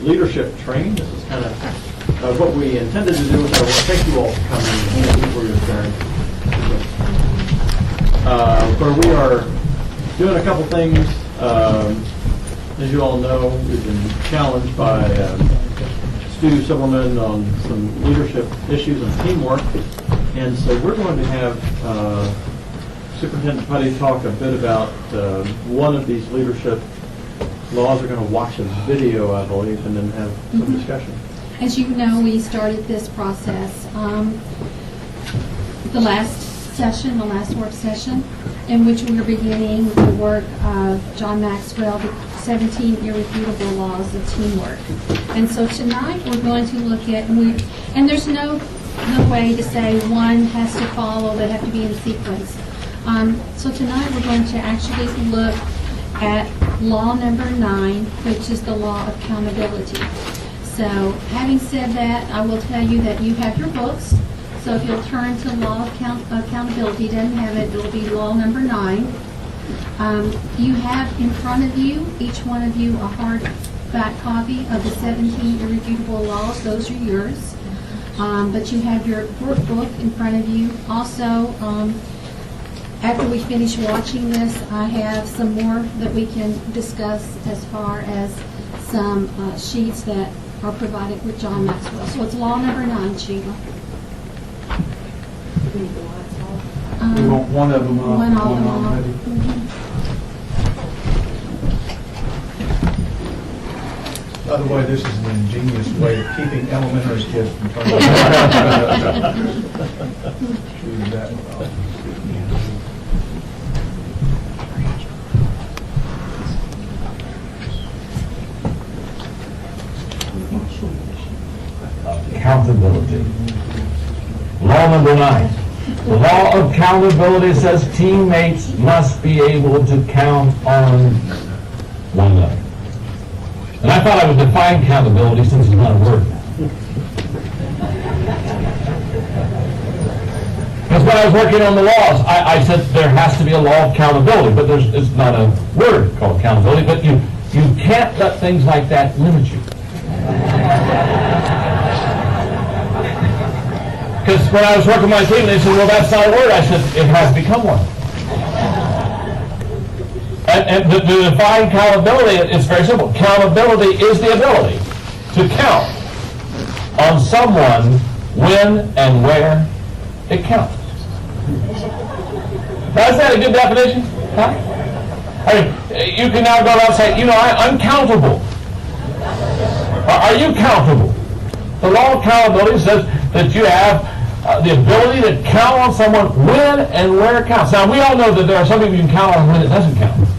leadership training. This is kind of what we intended to do with our work. Thank you all for coming before your turn. Where we are doing a couple things. As you all know, we've been challenged by Stu Silverman on some leadership issues and teamwork. And so we're going to have Superintendent Putty talk a bit about one of these leadership laws. We're going to watch a video, I believe, and then have some discussion. As you know, we started this process the last work session, in which we were beginning the work of John Maxwell, the 17 irrefutable laws of teamwork. And so tonight we're going to look at, and there's no way to say one has to follow, they have to be in sequence. So tonight we're going to actually look at law number 9, which is the law of accountability. So having said that, I will tell you that you have your books. So if you'll turn to law of accountability, doesn't have it, it'll be law number 9. You have in front of you, each one of you, a hardback copy of the 17 irrefutable laws. Those are yours. But you have your workbook in front of you. Also, after we finish watching this, I have some more that we can discuss as far as some sheets that are provided with John Maxwell. So it's law number 9, Sheila. We want one of them off. One of them off. By the way, this is an ingenious way of keeping elementary kids from turning that one off. Accountability. Law number 9. The law of accountability says teammates must be able to count on one another. And I thought I would define accountability since it's not a word. Because when I was working on the laws, I said there has to be a law of accountability, but it's not a word called accountability, but you can't let things like that limit you. Because when I was working my team, they said, well, that's not a word. I said, it has become one. And to define accountability, it's very simple. Accountability is the ability to count on someone when and where it counts. Now, is that a good definition? Huh? I mean, you can now go around and say, I'm countable. Are you countable? The law of accountability says that you have the ability to count on someone when and where it counts. Now, we all know that there are some people you can count on when it doesn't count.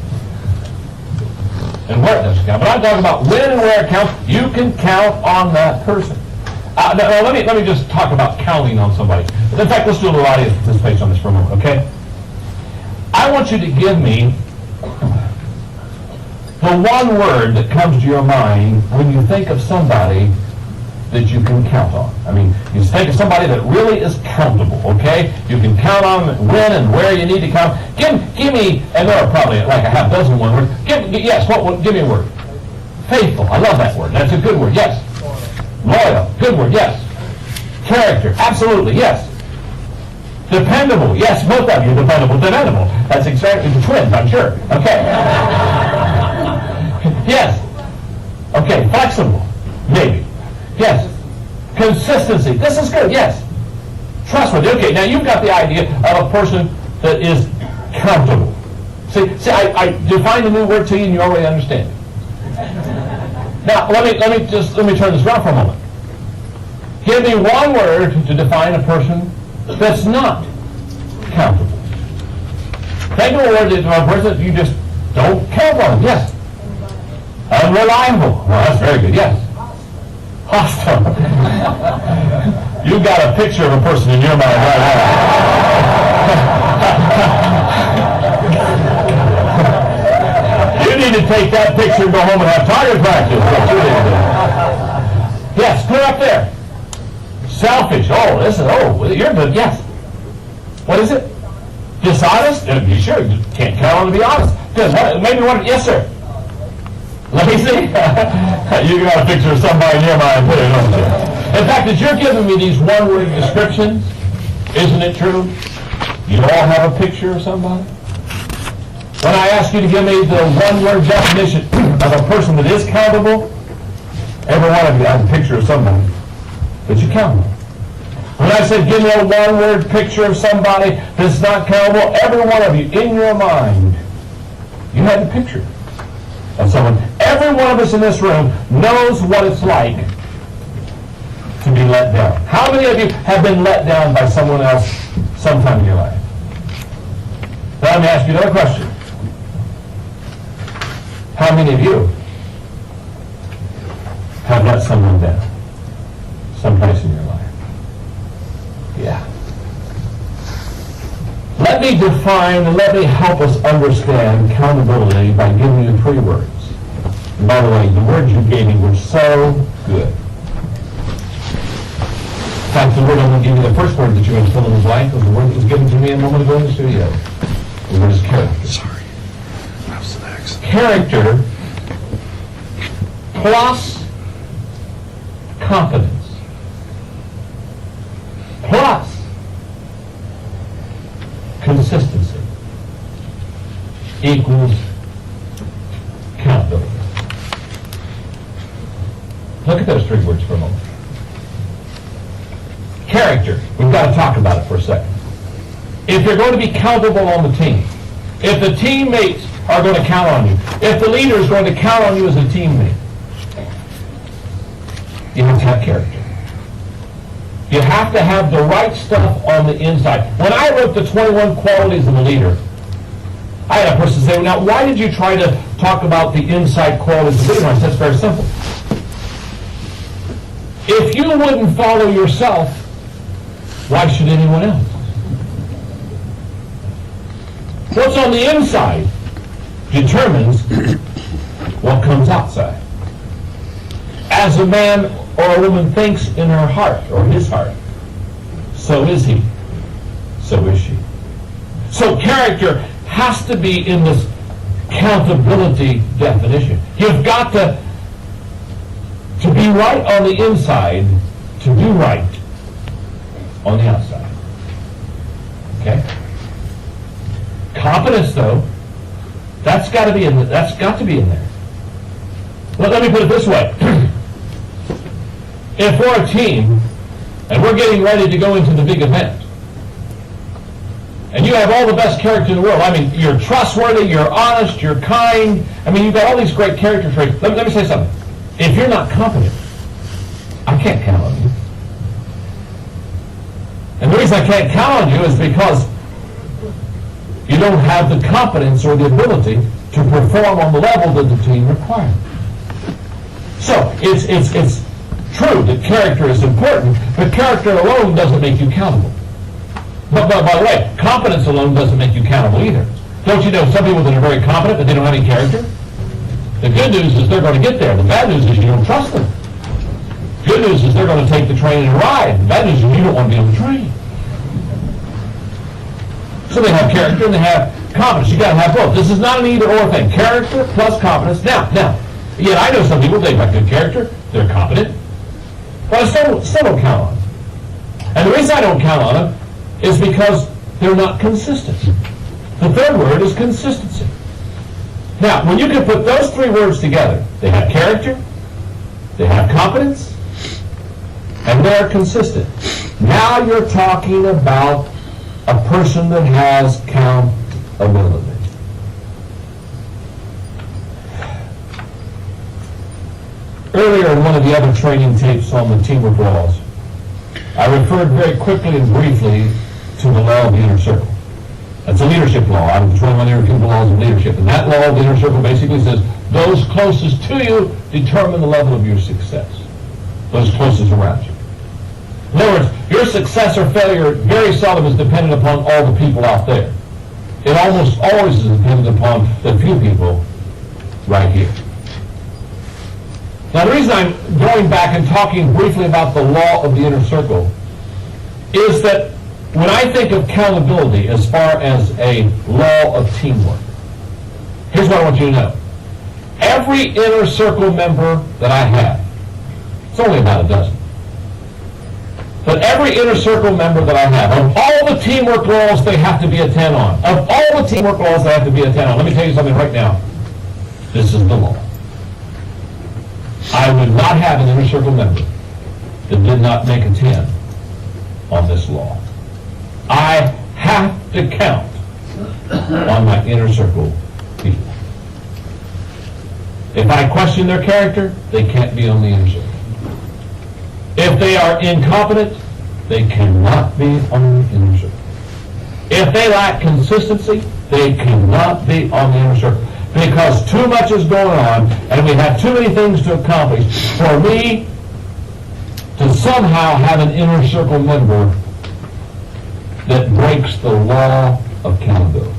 And where it doesn't count. But I'm talking about when and where it counts. You can count on that person. Now, let me just talk about counting on somebody. In fact, let's do a little audience participation on this for a moment, okay? I want you to give me the one word that comes to your mind when you think of somebody that you can count on. I mean, you think of somebody that really is countable, okay? You can count on when and where you need to count. Give me, and there are probably like a half dozen one word. Give me a word. Faithful, I love that word. That's a good word, yes. Loyal, good word, yes. Character, absolutely, yes. Dependable, yes, both of you, dependable. That's exactly the twins, I'm sure. Okay. Yes. Okay, flexible, maybe. Yes. Consistency. This is good. Yes. Trustworthy. Okay, now you've got the idea of a person that is countable. See, I defined a new word to you and you already understand it. Now, let me turn this around for a moment. Give me one word to define a person that's not countable. Think of a word that a person that you just don't count on. Yes. Unreliable. Well, that's very good. Yes. Hostile. You've got a picture of a person in your mind right now. You need to take that picture and go home and have target practice. Yes, put it up there. Selfish. You're good. Yes. What is it? Dishonest? You sure? You can't count on to be honest. Good. Maybe one. Yes, sir. Let me see. You got a picture of somebody nearby and put it on there. In fact, as you're giving me these one-word descriptions, isn't it true? You all have a picture of somebody? When I ask you to give me the one-word definition of a person that is countable, every one of you has a picture of somebody that you count on. When I said give me a one-word picture of somebody that's not countable, every one of you, in your mind, you had a picture of someone. Every one of us in this room knows what it's like to be let down. How many of you have been let down by someone else sometime in your life? Now let me ask you another question. How many of you have let someone down someplace in your life? Yeah. Let me define and let me help us understand accountability by giving you 3 words. And by the way, the words you gave me were so good. In fact, the word I'm going to give you, the first word that you're going to fill in the blank was the word that was given to me a moment ago in the studio. The word is character. Sorry. What's next? Character plus competence plus consistency equals accountability. Look at those 3 words for a moment. Character, we've got to talk about it for a second. If you're going to be countable on the team, if the teammates are going to count on you, if the leader is going to count on you as a teammate, you have to have character. You have to have the right stuff on the inside. When I wrote the 21 qualities of a leader, I had a person say, now why did you try to talk about the inside qualities of a leader? I said, it's very simple. If you wouldn't follow yourself, why should anyone else? What's on the inside determines what comes outside. As a man or a woman thinks in her heart, or his heart, so is he, so is she. So character has to be in this accountability definition. You've got to be right on the inside, to do right on the outside. Okay? Competence, though, that's got to be in. That's got to be in there. Let me put it this way: if we're a team and we're getting ready to go into the big event, and you have all the best character in the world. I mean, you're trustworthy, you're honest, you're kind. I mean, you've got all these great character traits. Let me say something. If you're not competent, I can't count on you. And the reason I can't count on you is because you don't have the competence or the ability to perform on the level that the team requires. So it's true that character is important, but character alone doesn't make you accountable. But by the way, competence alone doesn't make you accountable either. Don't you know some people that are very competent but they don't have any character? The good news is they're going to get there. The bad news is you don't trust them. Good news is they're going to take the train and ride. The bad news is you don't want to be on the train. So they have character and they have competence. You got to have both. This is not an either-or thing. Character plus competence. Now, yet I know some people, they've got good character, they're competent, but I still don't count on them. And the reason I don't count on them is because they're not consistent. The third word is consistency. Now, when you can put those 3 words together, they have character, they have competence, and they're consistent. Now you're talking about a person that has accountability. Earlier in one of the other training tapes on the teamwork laws, I referred very quickly and briefly to the law of the inner circle. That's a leadership law out of the 21 irrefutable laws of leadership. And that law of the inner circle basically says those closest to you determine the level of your success. Those closest around you. In other words, your success or failure very seldom is dependent upon all the people out there. It almost always is dependent upon the few people right here. Now, the reason I'm going back and talking briefly about the law of the inner circle is that when I think of accountability as far as a law of teamwork, here's what I want you to know. every inner circle member that I have, it's only about a dozen, but every inner circle member that I have, of all the teamwork laws they have to be a 10 on, of all the teamwork laws they have to be a 10 on, let me tell you something right now. This is the law. I would not have an inner circle member that did not make a 10 on this law. I have to count on my inner circle people. If I question their character, they can't be on the inner circle. If they are incompetent, they cannot be on the inner circle. If they lack consistency, they cannot be on the inner circle. Because too much is going on, and we have too many things to accomplish for me to somehow have an inner circle member that breaks the law of accountability.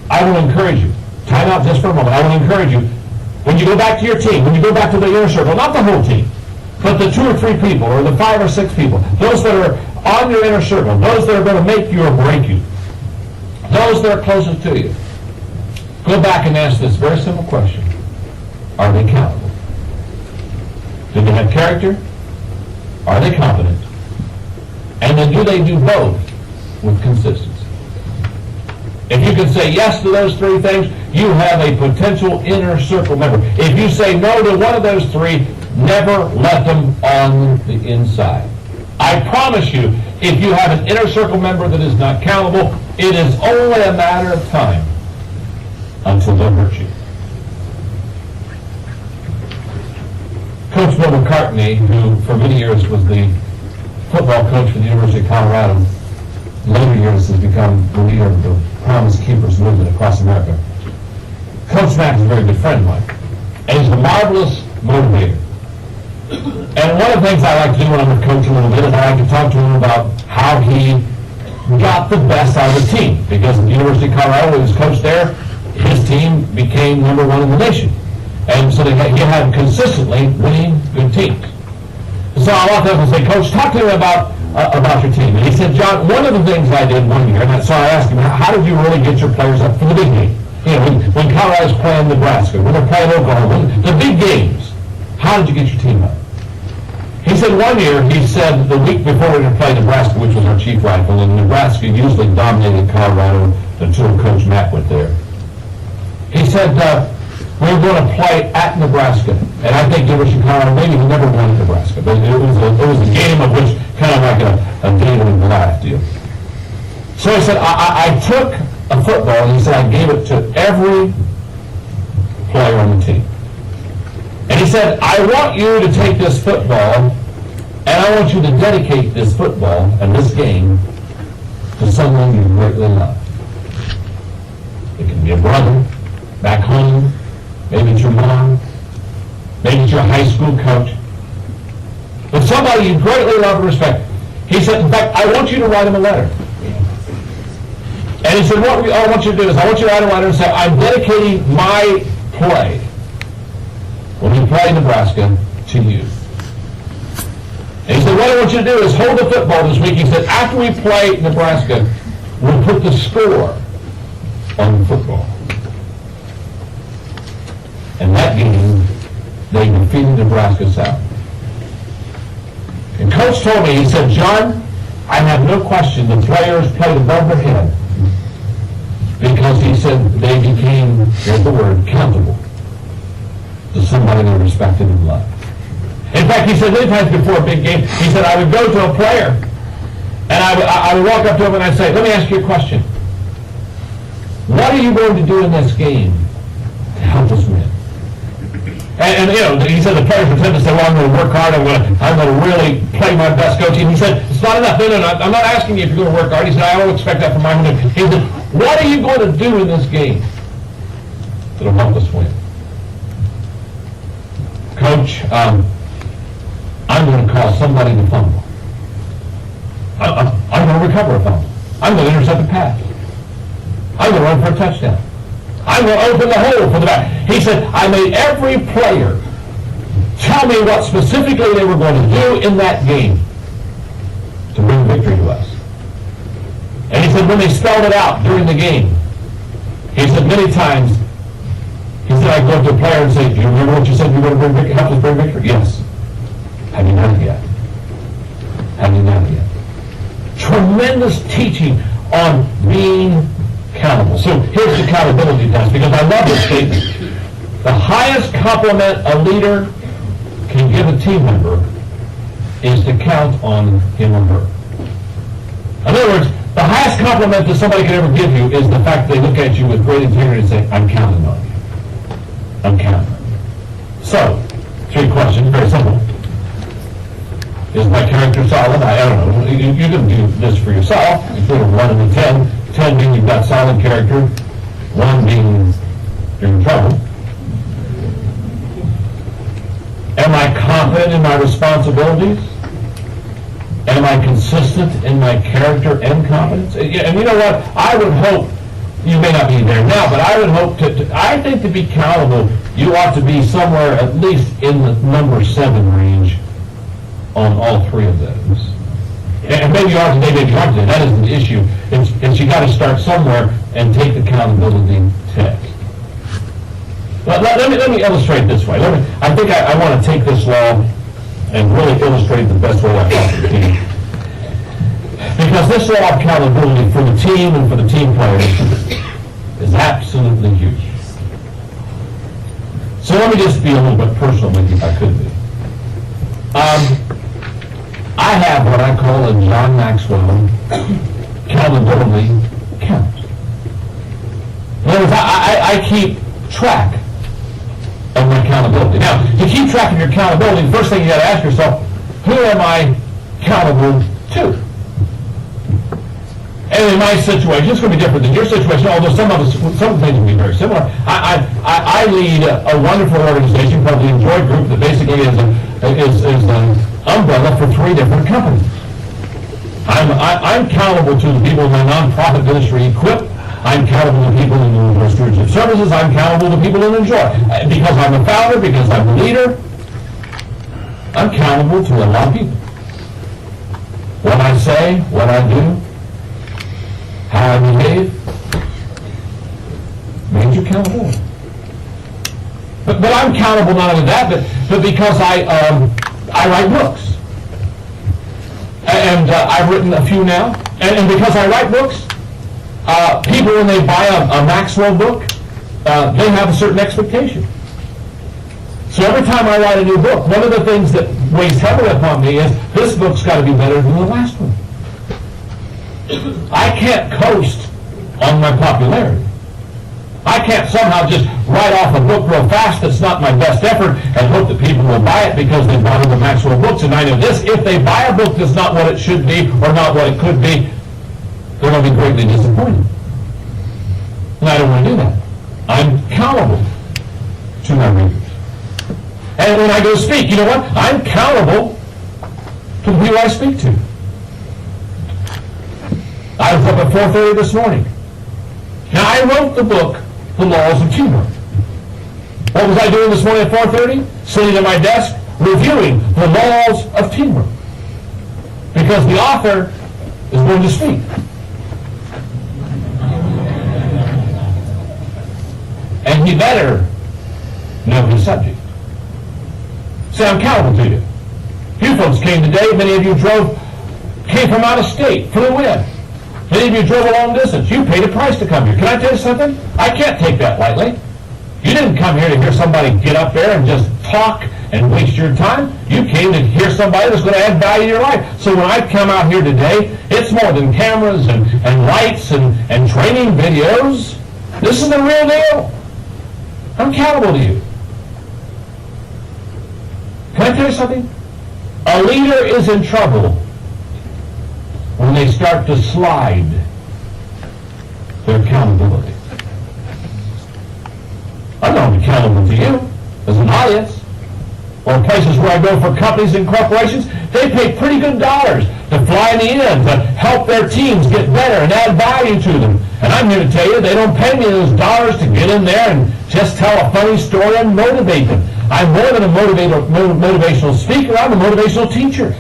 I will encourage you, time out just for a moment, I will encourage you, when you go back to your team, when you go back to the inner circle, not the whole team, but the 2 or 3 people, or the 5 or 6 people, those that are on your inner circle, those that are going to make you or break you, those that are closest to you, go back and ask this very simple question. Are they accountable? Do they have character? Are they competent? And then do they do both with consistency? If you can say yes to those 3 things, you have a potential inner circle member. If you say no to one of those 3, never let them on the inside. I promise you, if you have an inner circle member that is not accountable, it is only a matter of time until they'll hurt you. Coach Bill McCartney, who for many years was the football coach for the University of Colorado, in later years has become the leader of the Promise Keepers movement across America. Coach Mack is a very good friend of mine, and he's a marvelous motivator. And one of the things I like to do when I'm with Coach a little bit is I like to talk to him about how he got the best out of the team. Because at the University of Colorado, when he was coach there, his team became number 1 in the nation. And so he had consistently winning good teams. So I walked up and said, Coach, talk to me about your team. And he said, John, one of the things I did one year, and so I asked him, how did you really get your players up for the big game? You know, when Colorado's playing Nebraska, when they're playing Oklahoma, the big games, how did you get your team up? He said one year, he said the week before we were going to play Nebraska, which was our chief rival, and Nebraska usually dominated Colorado until Coach Mack went there. He said, we were going to play at Nebraska, and I think University of Colorado maybe he never won at Nebraska, but it was a game of which kind of like a David and Goliath deal. So he said, I took a football, and he said I gave it to every player on the team. And he said, I want you to take this football, and I want you to dedicate this football and this game to someone you greatly love. It can be a brother back home, maybe it's your mom, maybe it's your high school coach, but somebody you greatly love and respect. He said, in fact, I want you to write him a letter. And he said, what I want you to do is I want you to write a letter and say, I'm dedicating my play when you play Nebraska to you. And he said, what I want you to do is hold the football this week. He said, after we play Nebraska, we'll put the score on the football. And that game, they defeated Nebraska South. And Coach told me, he said, John, I have no question the players played above their head because he said they became, there's the word, accountable to somebody they respected and loved. In fact, he said many times before a big game, he said, I would go to a player, and I would walk up to him and I'd say, let me ask you a question. What are you going to do in this game to help us win? And you know, he said the players would tend to say, well, I'm going to work hard, I'm going to really play my best coaching. He said, it's not enough. No, I'm not asking you if you're going to work hard. He said, I don't expect that from my team. He said, what are you going to do in this game that'll help us win? Coach, I'm going to call somebody to fumble. I'm going to recover a fumble. I'm going to intercept a pass. I'm going to run for a touchdown. I'm going to open the hole for the back. He said, I made every player tell me what specifically they were going to do in that game to bring victory to us. And he said, when they spelled it out during the game, he said many times Instead, I go up to a player and say, do you remember what you said you were going to help us bring victory? Yes. Have you done it yet? Have you done it yet? Tremendous teaching on being accountable. So here's the accountability test, because I love this statement. The highest compliment a leader can give a team member is to count on him or her. In other words, the highest compliment that somebody can ever give you is the fact they look at you with great integrity and say, I'm counting on you. I'm counting on you. So, 3 questions, very simple. Is my character solid? I don't know. You can do this for yourself. You put a 1 and a 10. 10 being you've got solid character. 1 being you're in trouble. Am I confident in my responsibilities? Am I consistent in my character and competence? And you know what? I would hope, you may not be there now, but I would hope I think to be accountable, you ought to be somewhere at least in the number 7 range on all 3 of those. And maybe you are today, maybe you aren't today. That isn't the issue. It's you got to start somewhere and take the accountability test. Let me illustrate this way. I think I want to take this law and really illustrate the best way I can. Because this law of accountability for the team and for the team players is absolutely huge. So let me just be a little bit personal with you, if I could be. I have what I call a John Maxwell accountability count. In other words, I keep track of my accountability. Now, to keep track of your accountability, the first thing you got to ask yourself, who am I accountable to? And in my situation, it's going to be different than your situation, although some things will be very similar. I lead a wonderful organization called the Enjoy Group that basically is an umbrella for 3 different companies. I'm accountable to the people in my nonprofit ministry, Equip. I'm accountable to people in the stewardship services. I'm accountable to people in Enjoy. Because I'm a founder, because I'm a leader, I'm accountable to a lot of people. What I say, what I do, how I behave, means accountability. But I'm accountable not only that, but because I write books. And I've written a few now. And because I write books, people, when they buy a Maxwell book, they have a certain expectation. So every time I write a new book, one of the things that weighs heavily upon me is this book's got to be better than the last one. I can't coast on my popularity. I can't somehow just write off a book real fast that's not my best effort and hope that people will buy it because they bought the Maxwell books. And I know this, if they buy a book that's not what it should be or not what it could be, they're going to be greatly disappointed. And I don't want to do that. I'm accountable to my readers. And when I go speak, you know what? I'm accountable to the people I speak to. I was up at 4:30 this morning. Now, I wrote the book, The Laws of Teamwork. What was I doing this morning at 4:30? Sitting at my desk, reviewing the laws of teamwork. Because the author is going to speak. And he better know his subject. So I'm accountable to you. You folks came today, many of you came from out of state, flew in. Many of you drove a long distance. You paid a price to come here. Can I tell you something? I can't take that lightly. You didn't come here to hear somebody get up there and just talk and waste your time. You came to hear somebody that's going to add value to your life. So when I come out here today, it's more than cameras and lights and training videos. This is the real deal. I'm accountable to you. Can I tell you something? A leader is in trouble when they start to slide their accountability. I'm not accountable to you as an audience, or places where I go for companies and corporations. They pay pretty good dollars to fly me in to help their teams get better and add value to them. And I'm here to tell you, they don't pay me those dollars to get in there and just tell a funny story and motivate them. I'm more than a motivational speaker. I'm a motivational teacher.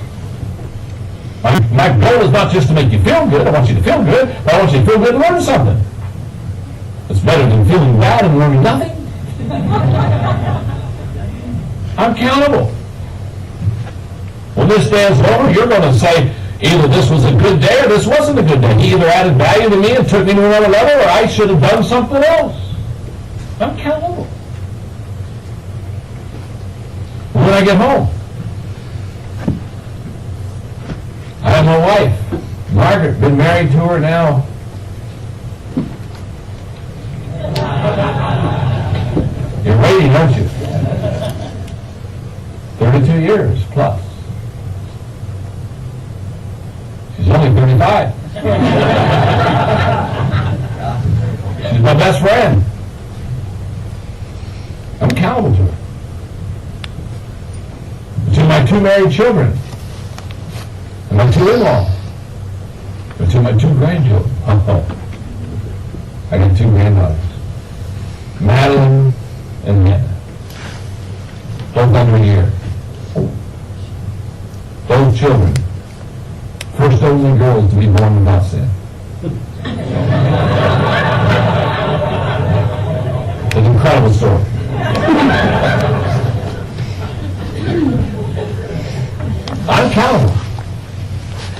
My goal is not just to make you feel good. I want you to feel good, but I want you to feel good and learn something. It's better than feeling bad and learning nothing. I'm accountable. When this stands over, you're going to say either this was a good day or this wasn't a good day. He either added value to me and took me to another level, or I should have done something else. I'm accountable. When I get home, I have my wife, Margaret, been married to her now. You're waiting, aren't you? 32 years plus. She's only 35. She's my best friend. I'm accountable to her. To my two married children, and my two in-laws, and to my two grandchildren. I got two granddaughters, Madeline and Hannah, both under a year. Both children, first only girls to be born without sin. It's an incredible story. I'm accountable.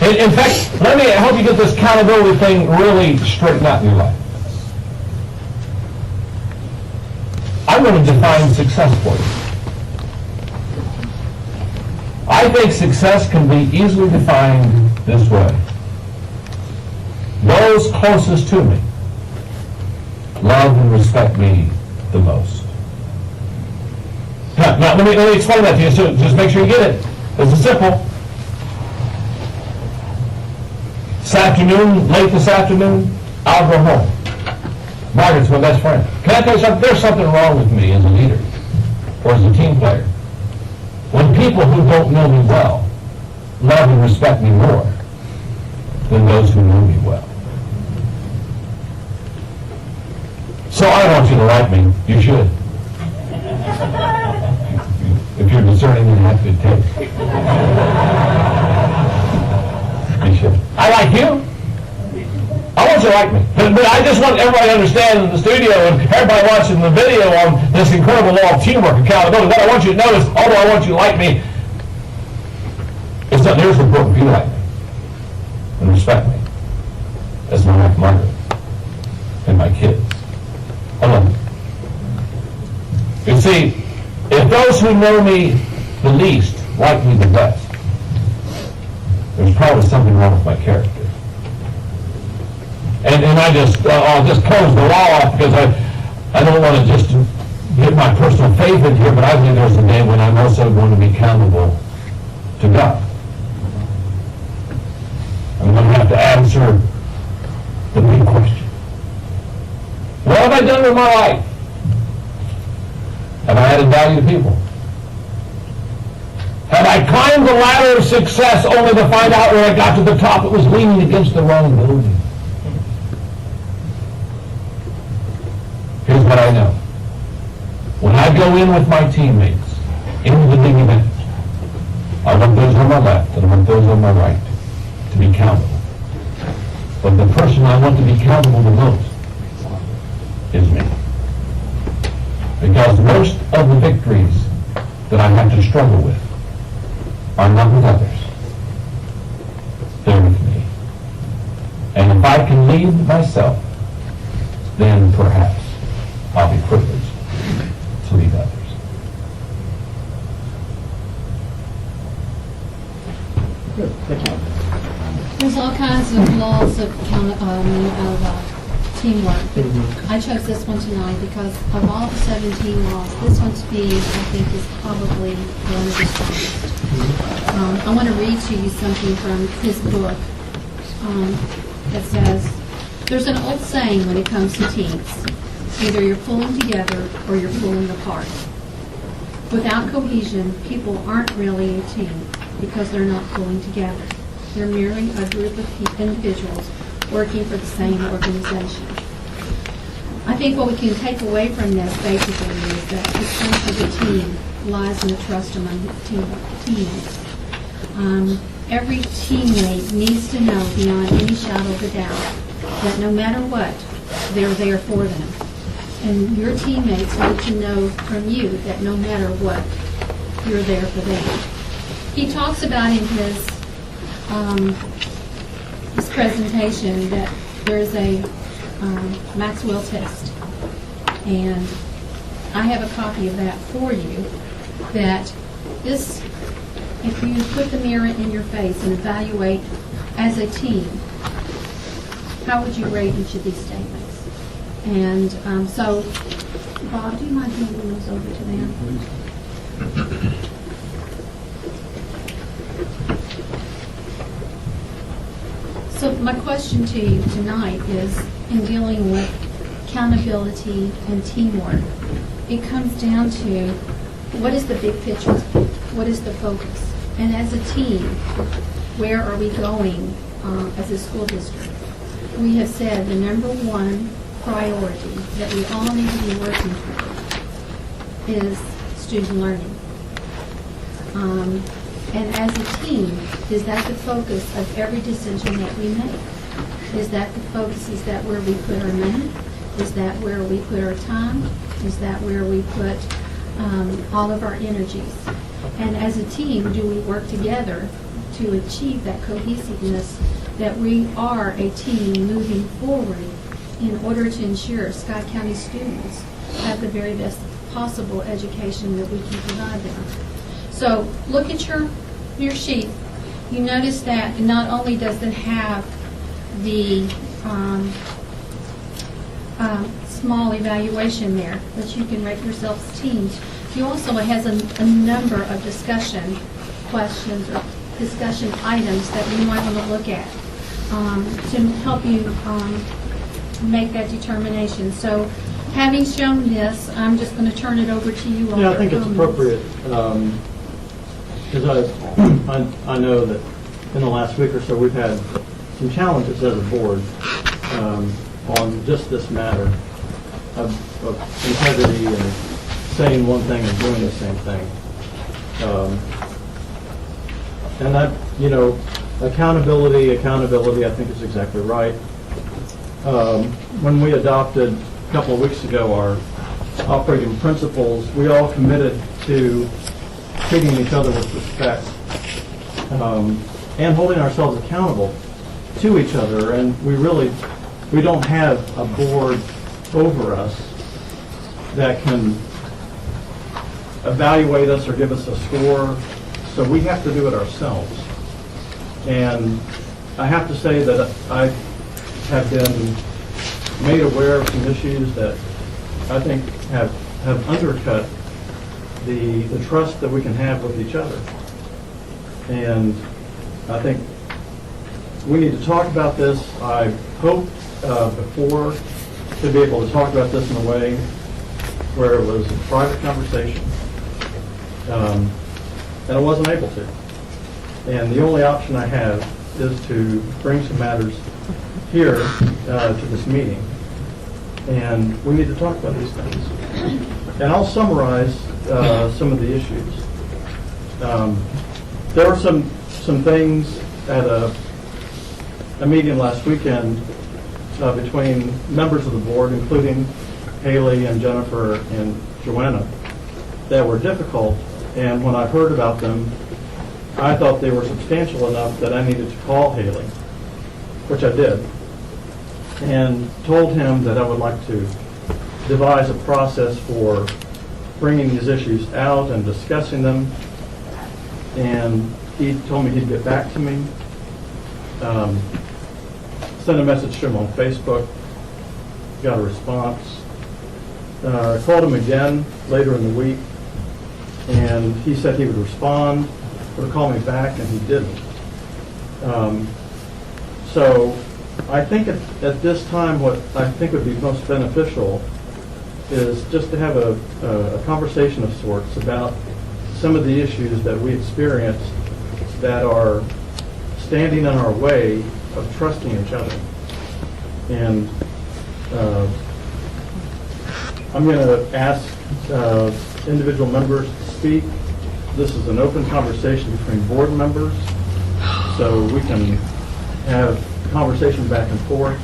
In fact, let me help you get this accountability thing really straightened out in your life. I'm going to define success for you. I think success can be easily defined this way. Those closest to me love and respect me the most. Now let me explain that to you, so just make sure you get it. This is simple. This afternoon, late this afternoon, I'll go home. Margaret's my best friend. Can I tell you something? There's something wrong with me as a leader or as a team player. When people who don't know me well love and respect me more than those who know me well. So I want you to like me. You should. If you're discerning and have good taste. You should. I like you. I want you to like me. But I just want everybody to understand in the studio and everybody watching the video on this incredible law of teamwork and accountability. What I want you to notice, although I want you to like me, it's not near as important if you like me and respect me as my wife Margaret and my kids. I love you. You see, if those who know me the least like me the best, there's probably something wrong with my character. And I'll just close the law off because I don't want to just get my personal faith in here, but I believe there's a day when I'm also going to be accountable to God. I'm going to have to answer the big question. What have I done with my life? Have I added value to people? Have I climbed the ladder of success only to find out when I got to the top it was leaning against the wrong building? Here's what I know. When I go in with my teammates into the big event, I want those on my left and I want those on my right to be accountable. But the person I want to be accountable the most is me. Because most of the victories that I have to struggle with are not with others. They're with me. And if I can lead myself, then perhaps I'll be privileged to lead others. Good, thank you. There's all kinds of laws of teamwork, but I chose this one tonight because of all the 17 laws, this one to me, I think, is probably one of the strongest. I want to read to you something from his book that says, there's an old saying when it comes to teams. Either you're pulling together or you're pulling apart. Without cohesion, people aren't really a team because they're not pulling together. They're merely a group of individuals working for the same organization. I think what we can take away from this basically is that the strength of the team lies in the trust among teammates. Every teammate needs to know beyond any shadow of a doubt that no matter what, they're there for them. And your teammates need to know from you that no matter what, you're there for them. He talks about in his presentation that there's a Maxwell test. And I have a copy of that for you, that this, if you put the mirror in your face and evaluate as a team, how would you rate each of these statements? And so, Bob, do you mind handing those over to them? So my question to you tonight is, in dealing with accountability and teamwork, it comes down to what is the big picture? What is the focus? And as a team, where are we going as a school district? We have said the number one priority that we all need to be working for is student learning. And as a team, is that the focus of every decision that we make? Is that the focus? Is that where we put our money? Is that where we put our time? Is that where we put all of our energies? And as a team, do we work together to achieve that cohesiveness, that we are a team moving forward in order to ensure Scott County students have the very best possible education that we can provide them? So look at your sheet. You notice that not only does it have the small evaluation there, that you can rate yourselves teams. You also, it has a number of discussion questions or discussion items that you might want to look at to help you make that determination. So having shown this, I'm just going to turn it over to you all. Yeah, I think it's appropriate, because I know that in the last week or so, we've had some challenges as a board on just this matter of integrity and saying one thing and doing the same thing. And that, accountability, I think is exactly right. When we adopted a couple of weeks ago our operating principles, we all committed to treating each other with respect and holding ourselves accountable to each other. And we don't have a board over us that can evaluate us or give us a score, so we have to do it ourselves. And I have to say that I have been made aware of some issues that I think have undercut the trust that we can have with each other. And I think we need to talk about this. I hoped before to be able to talk about this in a way where it was a private conversation, and I wasn't able to. And the only option I have is to bring some matters here to this meeting, and we need to talk about these things. And I'll summarize some of the issues. There were some things at a meeting last weekend between members of the board, including Haley and Jennifer and Joanna, that were difficult. And when I heard about them, I thought they were substantial enough that I needed to call Haley, which I did, and told him that I would like to devise a process for bringing these issues out and discussing them. And he told me he'd get back to me. Sent a message to him on Facebook, got a response. I called him again later in the week, and he said he would respond, or call me back, and he didn't. So I think at this time, what I think would be most beneficial is just to have a conversation of sorts about some of the issues that we experience that are standing in our way of trusting each other. And I'm going to ask individual members to speak. This is an open conversation between board members, so we can have conversation back and forth.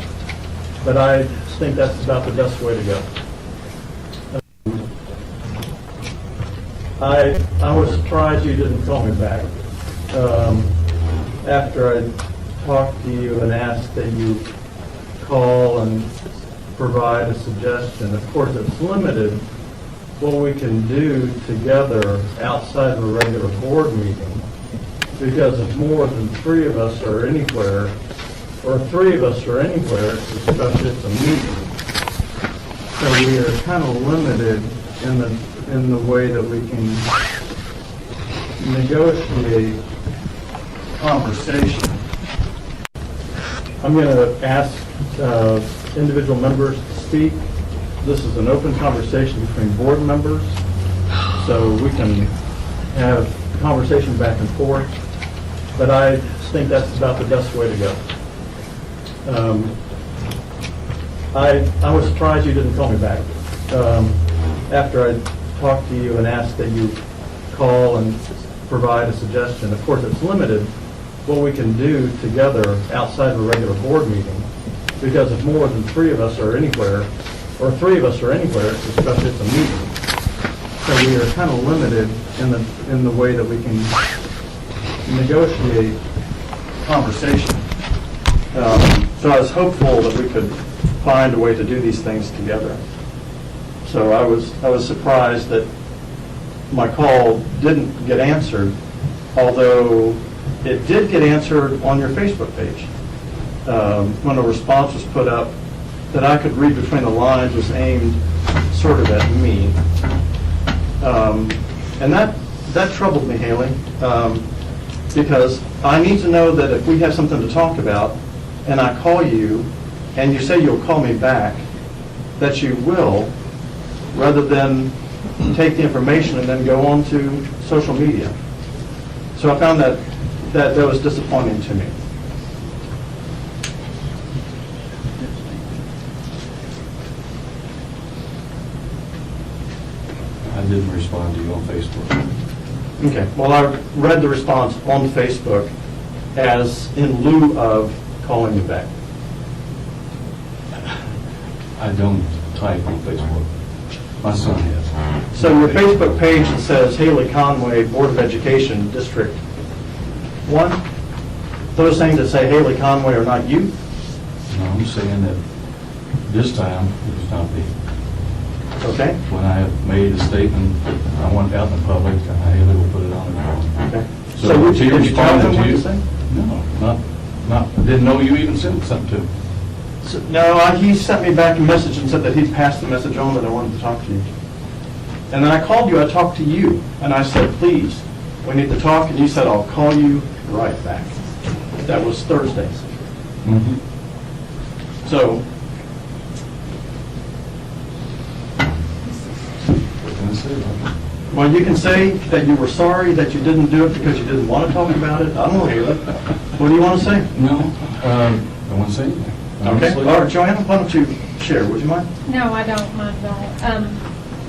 But I think that's about the best way to go. I was surprised you didn't call me back. After I talked to you and asked that you call and provide a suggestion. Of course, it's limited what we can do together outside of a regular board meeting, because if more than three of us are anywhere, or three of us are anywhere, especially at the meeting. So we are kind of limited in the way that we can negotiate conversation. I'm going to ask individual members to speak. This is an open conversation between board members, so we can have conversation back and forth, but I think that's about the best way to go. I was surprised you didn't call me back. After I talked to you and asked that you call and provide a suggestion. Of course, it's limited what we can do together outside of a regular board meeting, because if more than three of us are anywhere, or three of us are anywhere, especially at the meeting. So we are kind of limited in the way that we can negotiate conversation. So I was hopeful that we could find a way to do these things together. So I was surprised that my call didn't get answered, although it did get answered on your Facebook page. When a response was put up that I could read between the lines was aimed sort of at me. And that troubled me, Haley, because I need to know that if we have something to talk about and I call you and you say you'll call me back, that you will, rather than take the information and then go on to social media. So I found that was disappointing to me. I didn't respond to you on Facebook. Okay, well, I read the response on Facebook as in lieu of calling you back. I don't type on Facebook. My son has. So your Facebook page that says Haley Conway, Board of Education, District 1, those things that say Haley Conway are not you? No, I'm saying that this time it was not me. Okay? When I have made a statement that I want out in the public, Haley will put it on the phone. Okay. So did you tell them what to say? No, not, didn't know you even sent something to me. No, he sent me back a message and said that he'd passed the message on that I wanted to talk to you. And then I called you, I talked to you, and I said, please, we need to talk, and you said, I'll call you right back. That was Thursday. So, What can I say about it? well, you can say that you were sorry that you didn't do it because you didn't want to talk about it. I don't know, Haley. What do you want to say? No, I want to say anything. Okay, Honestly. all right, Joanna, why don't you share, would you mind? No, I don't mind at all.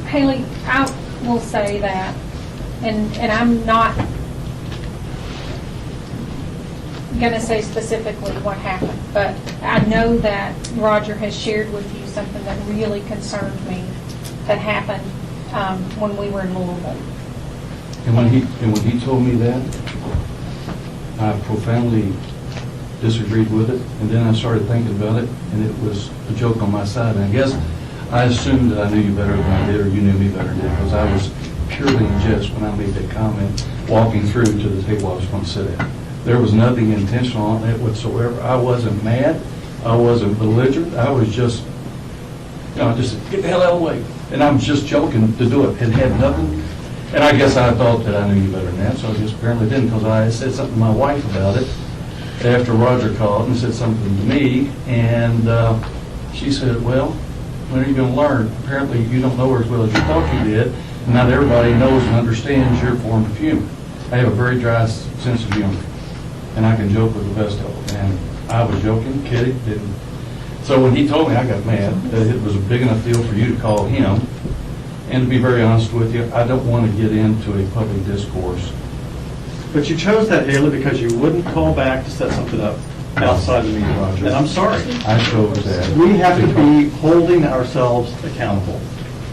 Haley, I will say that, and I'm not going to say specifically what happened, but I know that Roger has shared with you something that really concerned me that happened when we were in Louisville. And when he told me that, I profoundly disagreed with it, and then I started thinking about it, and it was a joke on my side. And I guess I assumed that I knew you better than I did, or you knew me better than I did, because I was purely in jest when I made that comment walking through to the table I was going to sit at. There was nothing intentional on it whatsoever. I wasn't mad. I wasn't belligerent. I was just, just get the hell out of the way. And I'm just joking to do it. It had nothing. And I guess I thought that I knew you better than that, so I just apparently didn't, because I said something to my wife about it after Roger called and said something to me, and she said, well, when are you going to learn? Apparently you don't know her as well as you thought you did, and not everybody knows and understands your form of humor. I have a very dry sense of humor, and I can joke with the best of them, and I was joking, kidding, didn't. So when he told me, I got mad that it was a big enough deal for you to call him, and to be very honest with you, I don't want to get into a public discourse. But you chose that, Haley, because you wouldn't call back to set something up outside the meeting, Roger. And I'm sorry. I chose that. We have to be holding ourselves accountable.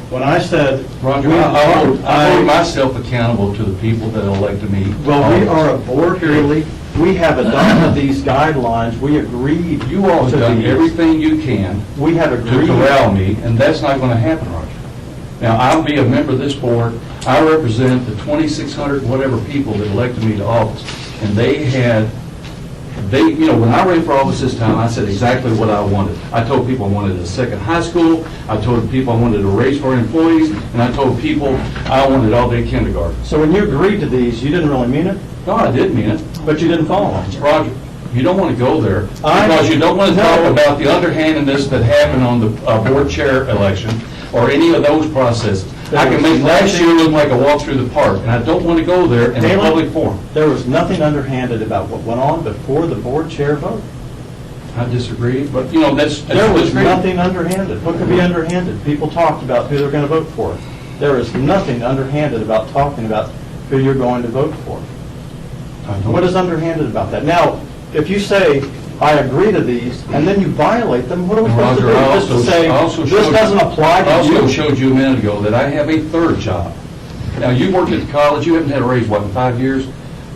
When I said, Roger, I hold myself accountable to the people that elected me. well, we are a board, Haley. We have adopted these guidelines. We agreed You all have to done these. everything you can We have to agreed. corral me, and that's not going to happen, Roger. Now, I'll be a member of this board. I represent the 2,600 whatever people that elected me to office, and when I ran for office this time, I said exactly what I wanted. I told people I wanted a second high school, I told people I wanted a raise for our employees, and I told people I wanted all-day kindergarten. So when you agreed to these, you didn't really mean it, No, I did mean it. but you didn't follow them. Roger, you don't want to go there, I- because you don't want to No. talk about the underhandedness that happened on the board chair election, or any of those processes. I can make last year look like a walk through the park, and I don't want to go there in a Taylor? public forum. There was nothing underhanded about what went on before the board chair vote. I disagree, but, that's There was disagreement. nothing underhanded. What could be underhanded? People talked about who they're going to vote for. There is nothing underhanded about talking about who you're going to vote for. I don't- What is underhanded about that? Now, if you say, I agree to these, and then you violate them, what are we supposed to do? Roger, I Just to also- say, I also this showed- doesn't apply I to also you? showed you a minute ago that I have a third job. Now, you worked at the college, you haven't had a raise, what, in 5 years?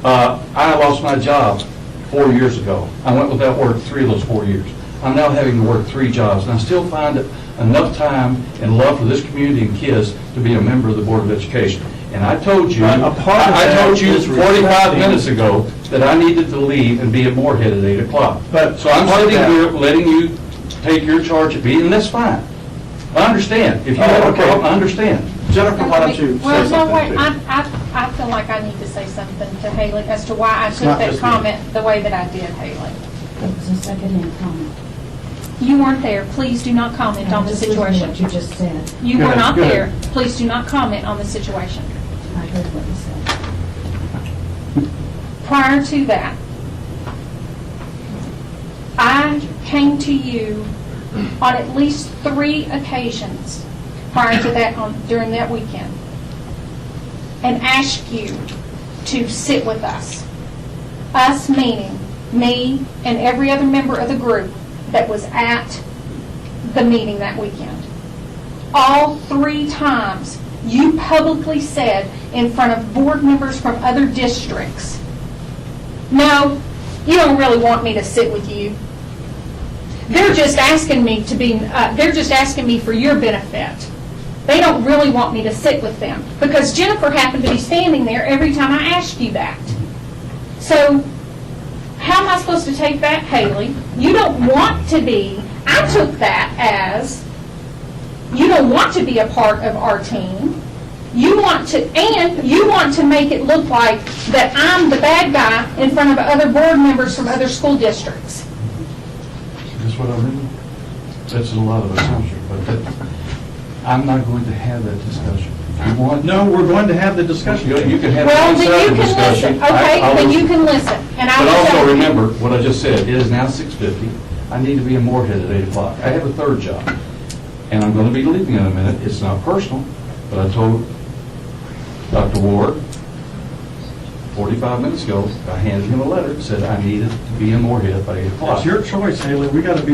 I lost my job 4 years ago. I went without work 3 of those 4 years. I'm now having to work 3 jobs, and I still find it enough time and love for this community and kids to be a member of the Board of Education. And I told you, But a part of I that told you is 45 respecting- minutes ago that I needed to leave and be at Moorhead at 8 o'clock. But So I'm part of sitting that- here letting you take your charge at me, and that's fine. I understand. If you Oh, have a okay. problem, I understand. Jennifer, why don't you Well, say no, wait, something too? I feel like I need to say something to Haley as to why I took not that just me. comment the way that I did, Haley. It was a second-hand comment. You weren't there. Please do not comment on the Just listening to situation. what you just said. You Go were ahead, not go ahead. there. Please do not comment on the situation. I heard what you said. Prior to that, I came to you on at least 3 occasions prior to that, during that weekend, and asked you to sit with us. Us meaning me and every other member of the group that was at the meeting that weekend. All 3 times, you publicly said in front of board members from other districts, no, you don't really want me to sit with you. They're just asking me to be, they're just asking me for your benefit. They don't really want me to sit with them, because Jennifer happened to be standing there every time I asked you that. So, how am I supposed to take that, Haley? You don't want to be, I took that as, you don't want to be a part of our team. You want to, and you want to make it look like that I'm the bad guy in front of other board members from other school districts. That's what I mean. That's a lot of assumption, but I'm not going to have that discussion. If you want, No, we're going to have the discussion. you can have Well, one then side you of the can discussion. listen, okay? I'll Then listen. you can listen, and I But will tell also you. remember what I just said, it is now 6:50. I need to be in Moorhead at 8 o'clock. I have a third job, and I'm going to be leaving in a minute. It's not personal, but I told Dr. Ward 45 minutes ago, I handed him a letter that said I needed to be in Moorhead by 8 o'clock. It's your choice, Haley. We have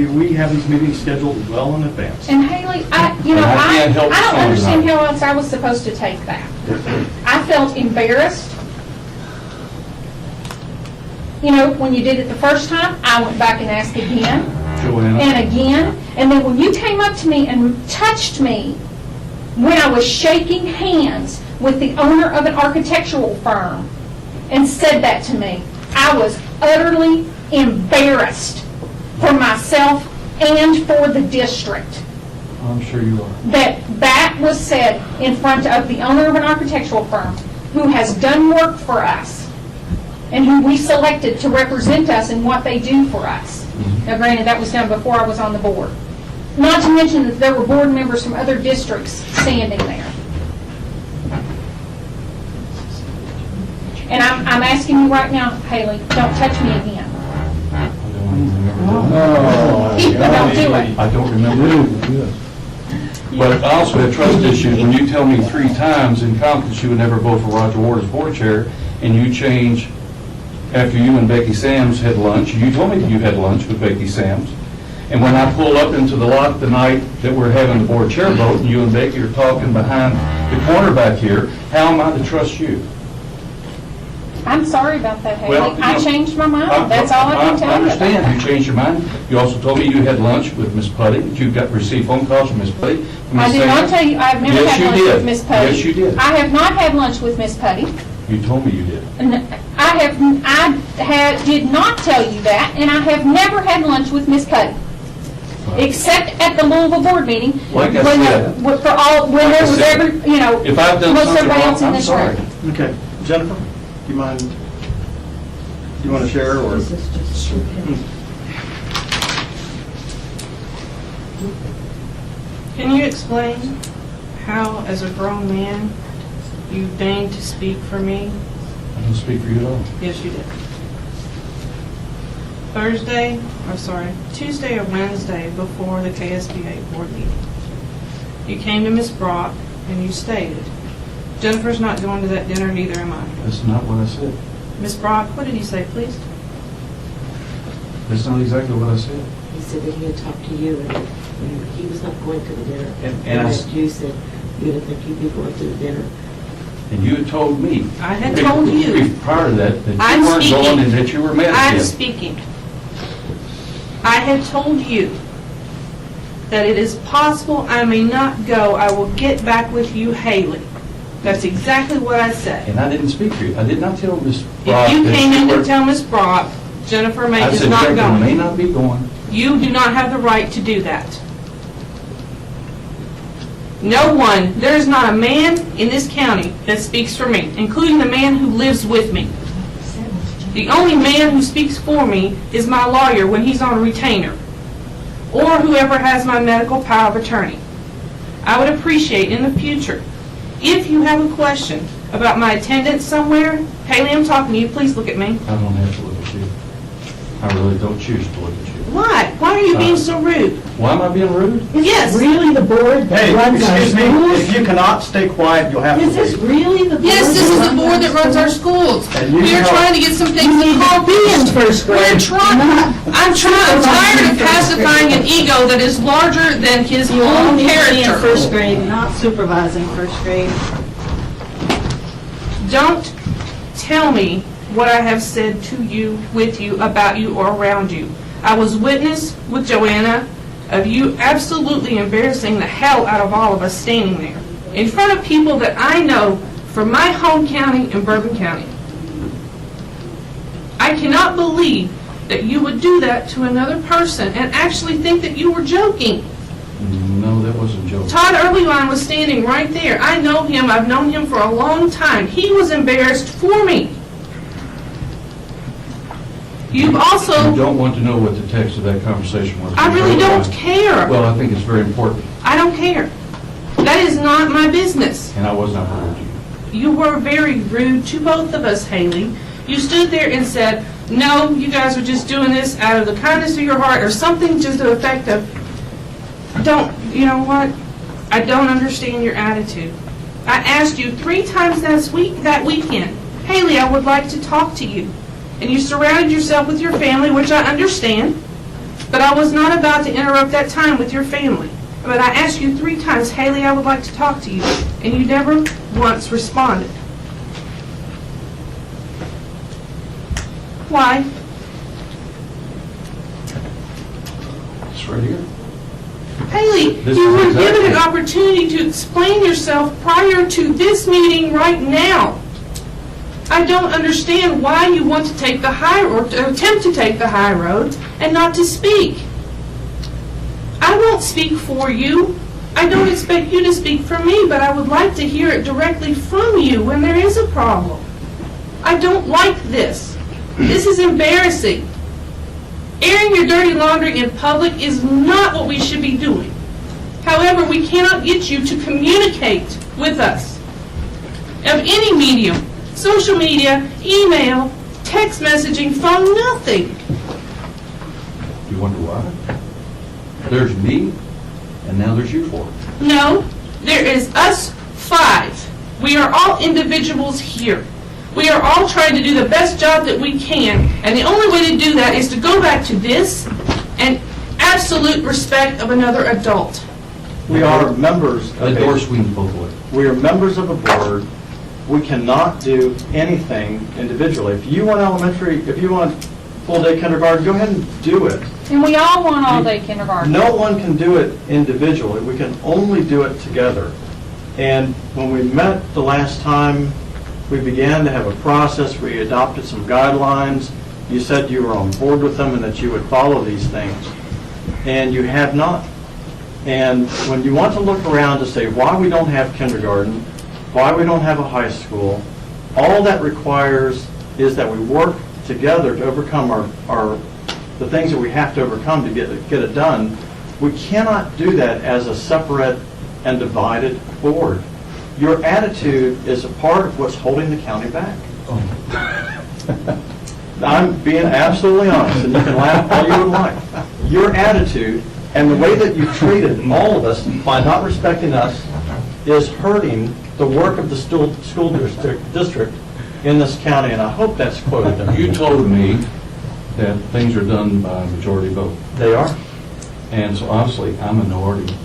these meetings scheduled well in advance. And Haley, I And I can't help don't someone understand tonight. how else I was supposed to take that. I felt embarrassed. You know, when you did it the first time, I went back and asked again Joanna, and again. And then when you came up to me and touched me when I was shaking hands with the owner of an architectural firm and said that to me, I was utterly embarrassed for myself and for the district. I'm sure you are. That was said in front of the owner of an architectural firm who has done work for us and who we selected to represent us in what they do for us. Now granted, that was done before I was on the board. Not to mention that there were board members from other districts standing there. And I'm asking you right now, Haley, don't touch me again. I don't remember. Don't do it. I don't remember. But I also have trust issues. When you tell me 3 times in confidence you would never vote for Roger Ward as board chair, and you change after you and Becky Sams had lunch, you told me that you had lunch with Becky Sams, And when I pull up into the lot the night that we're having the board chair vote, and you and Becky are talking behind the corner back here, how am I to trust you? I'm sorry about that, Haley. Well, I changed my mind. That's all I can tell you. I understand, you changed your mind. You also told me you had lunch with Miss Putty, that you received phone calls from Miss Putty. I did not tell you, I've never Yes, had you lunch did. with Miss Putty. Yes, you did. I have not had lunch with Miss Putty. You told me you did. Did not tell you that, and I have never had lunch with Miss Putty. Except at the Louisville board meeting. Like I when said. when there was If I've done most something everybody wrong, else in I'm this sorry. room. Okay, Jennifer, do you mind, do you want to share, or? This is just stupid. Can you explain how, as a grown man, you deigned to speak for me? I don't speak for you at all. Yes, you did. Tuesday or Wednesday before the KSBA board meeting, you came to Miss Brock and you stated, Jennifer's not going to that dinner, neither am I. That's not what I said. Miss Brock, what did you say, please? That's not exactly what I said. He said that he had talked to you and he was not going to the dinner. And I- that you said you didn't think you'd be going to the dinner. And you had told me. I had told you. Prior to that I'm you weren't speaking. going and that you were mad at I'm him. speaking. I had told you that it is possible I may not go. I will get back with you, Haley. That's exactly what I said. And I didn't speak for you. I did not tell Miss Brock. If you that came in were- to tell Miss Brock, Jennifer May I is said not Jennifer may going. not be going. You do not have the right to do that. No one, there is not a man in this county that speaks for me, including the man who lives with me. The only man who speaks for me is my lawyer when he's on retainer, or whoever has my medical power of attorney. I would appreciate in the future, if you have a question about my attendance somewhere, Haley, I'm talking to you, please look at me. I don't have to look at you. I really don't choose to look at you. Why? Why are you being so rude? Why am I being rude? Yes. Really the board that Hey, runs our excuse me, schools? if you cannot stay quiet, you'll have to Is this leave. really the board? Yes, this is the board that runs our schools? schools. And you We are know- trying to get some things You need to be in accomplished. first grade. I'm tired of pacifying an ego that is larger than his You own only need to be in character. first grade, not supervising first grade. Don't tell me what I have said to you, with you, about you, or around you. I was witness with Joanna of you absolutely embarrassing the hell out of all of us standing there in front of people that I know from my home county in Bourbon County. I cannot believe that you would do that to another person and actually think that you were joking. No, that wasn't joking. Todd Earlyline was standing right there. I know him. I've known him for a long time. He was embarrassed for me. You've You also, don't want to know what the text of that conversation was. I really don't care. Well, I think it's very important, I don't care. That is not my business. and I was not rude to you. You were very rude to both of us, Haley. You stood there and said, no, you guys are just doing this out of the kindness of your heart, or something to the effect of, you know what? I don't understand your attitude. I asked you 3 times that weekend, Haley, I would like to talk to you. And you surrounded yourself with your family, which I understand, but I was not about to interrupt that time with your family. But I asked you 3 times, Haley, I would like to talk to you, and you never once responded. Why? It's right here. Haley, This you is were exactly- given an opportunity to explain yourself prior to this meeting right now. I don't understand why you want to take the high, or to attempt to take the high road and not to speak. I won't speak for you. I don't expect you to speak for me, but I would like to hear it directly from you when there is a problem. I don't like this. This is embarrassing. Airing your dirty laundry in public is not what we should be doing. However, we cannot get you to communicate with us of any medium, social media, email, text messaging, phone, nothing. You wonder why? There's me, and now there's you 4. No, there is us 5. We are all individuals here. We are all trying to do the best job that we can, and the only way to do that is to go back to this and absolute respect of another adult. We are members The of door a, swings both ways. we are members of a board. We cannot do anything individually. If you want elementary, if you want full-day kindergarten, go ahead and do it. And we all want all-day kindergarten. No one can do it individually. We can only do it together. And when we met the last time, we began to have a process. We adopted some guidelines. You said you were on board with them and that you would follow these things. And you have not. And when you want to look around to say why we don't have kindergarten, why we don't have a high school, all that requires is that we work together to overcome the things that we have to overcome to get it done. We cannot do that as a separate and divided board. Your attitude is a part of what's holding the county back. I'm being absolutely honest, and you can laugh all you would like. Your attitude and the way that you've treated all of us by not respecting us is hurting the work of the school district in this county, and I hope that's quoted in You told me that things are done by majority vote. They are. And so obviously, I'm a minority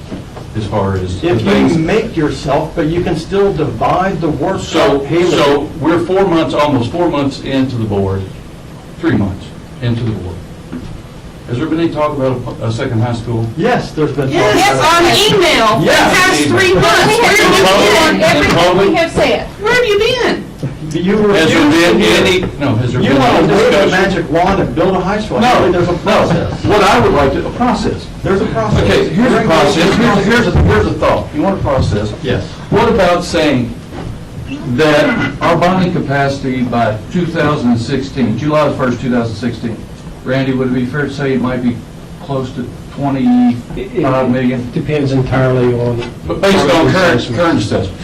as far as the If things. you make yourself, but you can still divide the work. So we're 4 months, almost 4 months into the board, 3 months into the board. Has there been any talk about a second high school? Yes, there's been. Yes, on email for the Yes. past 3 months. We Where have have you on been? everything we have said. Where have you been? You Has there refuse been to hear. any, no, has there You been want any to wave a discussion? magic wand and build a high school. No, Actually, there's a process. What I would like to, a process. There's a process. Okay, here's a process, here's a thought. You want a process? Yes. What about saying that our bonding capacity by 2016, July 1st, 2016, Randy, would it be fair to say it might be close to 25 million? Depends entirely on. But based on current assessment?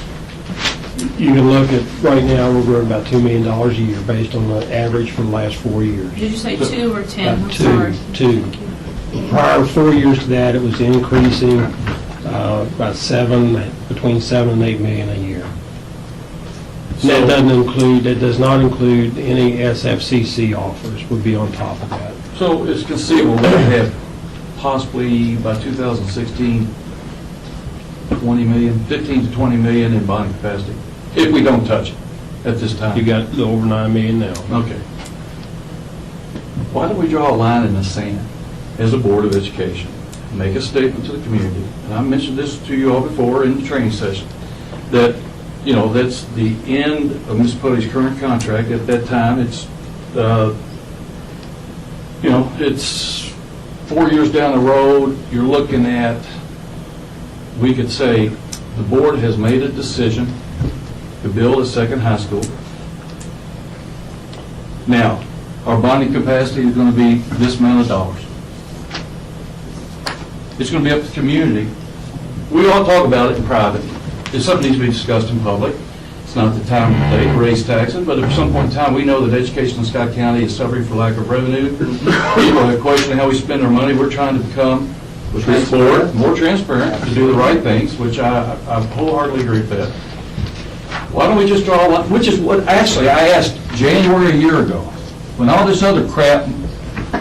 You can look at, right now, we're growing about $2 million a year based on the average for the last 4 years. Did you say 2 or 10? I'm About sorry. two. Prior 4 years to that, it was increasing about between 7 and 8 million a year. And that does not include any SFCC offers, would be on top of that. So it's conceivable that we have possibly by 2016, 20 million, 15 to 20 million in bonding capacity, if we don't touch it at this time. You got over 9 million now. Okay. Why don't we draw a line in the sand as a Board of Education? Make a statement to the community, and I mentioned this to you all before in the training session, that, you know, that's the end of Ms. Putty's current contract. At that time, it's, you know, it's 4 years down the road, you're looking at, we could say, the board has made a decision to build a second high school. Now, our bonding capacity is going to be this amount of dollars. It's going to be up to the community. We all talk about it in private. If something needs to be discussed in public, it's not the time of the day to raise taxes, but at some point in time, we know that education in Scott County is suffering for lack of revenue. People are questioning how we spend our money. We're trying to become, with this board, more transparent, to do the right things, which I wholeheartedly agree with that. Why don't we just draw a line, which is what, actually, I asked January a year ago, when all this other crap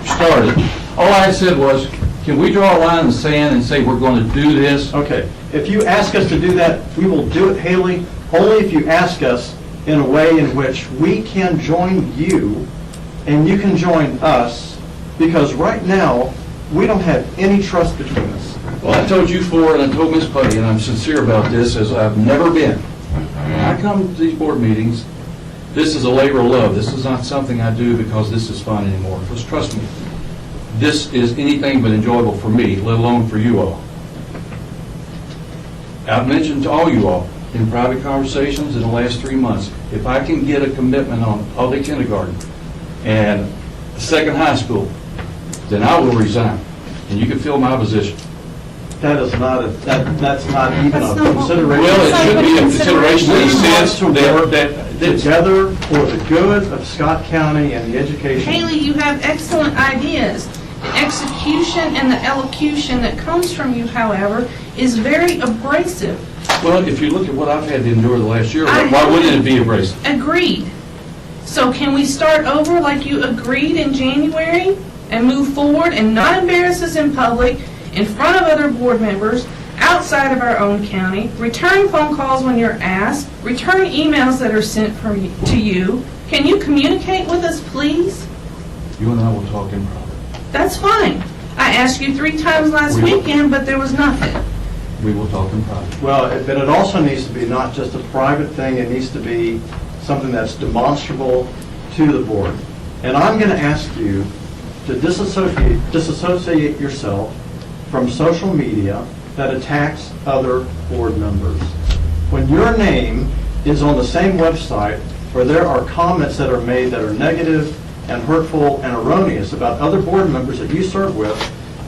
started, all I said was, can we draw a line in the sand and say we're going to do this? Okay, if you ask us to do that, we will do it, Haley, only if you ask us in a way in which we can join you and you can join us, because right now, we don't have any trust between us. Well, I told you before, and I told Ms. Putty, and I'm sincere about this, as I've never been. When I come to these board meetings, this is a labor of love. This is not something I do because this is fun anymore. Because trust me, this is anything but enjoyable for me, let alone for you all. I've mentioned to all you all in private conversations in the last 3 months, if I can get a commitment on all-day kindergarten and a second high school, then I will resign, and you can fill my position. That is not, that's not even a That's not what- consideration. Well, it should be a consideration in the sense that Together for the good of Scott County and the education. Haley, you have excellent ideas. The execution and the elocution that comes from you, however, is very abrasive. well, if you look at what I've had to endure the last year, I why wouldn't it be abrasive? Agreed. So can we start over like you agreed in January? and move forward and not embarrass us in public, in front of other board members, outside of our own county, return phone calls when you're asked, return emails that are sent to you. Can you communicate with us, please? You and I will talk in private. That's fine. I asked you 3 times last We will. weekend, but there was nothing. We will talk in private. Well, but it also needs to be not just a private thing, it needs to be something that's demonstrable to the board. And I'm going to ask you to disassociate yourself from social media that attacks other board members. When your name is on the same website where there are comments that are made that are negative and hurtful and erroneous about other board members that you serve with,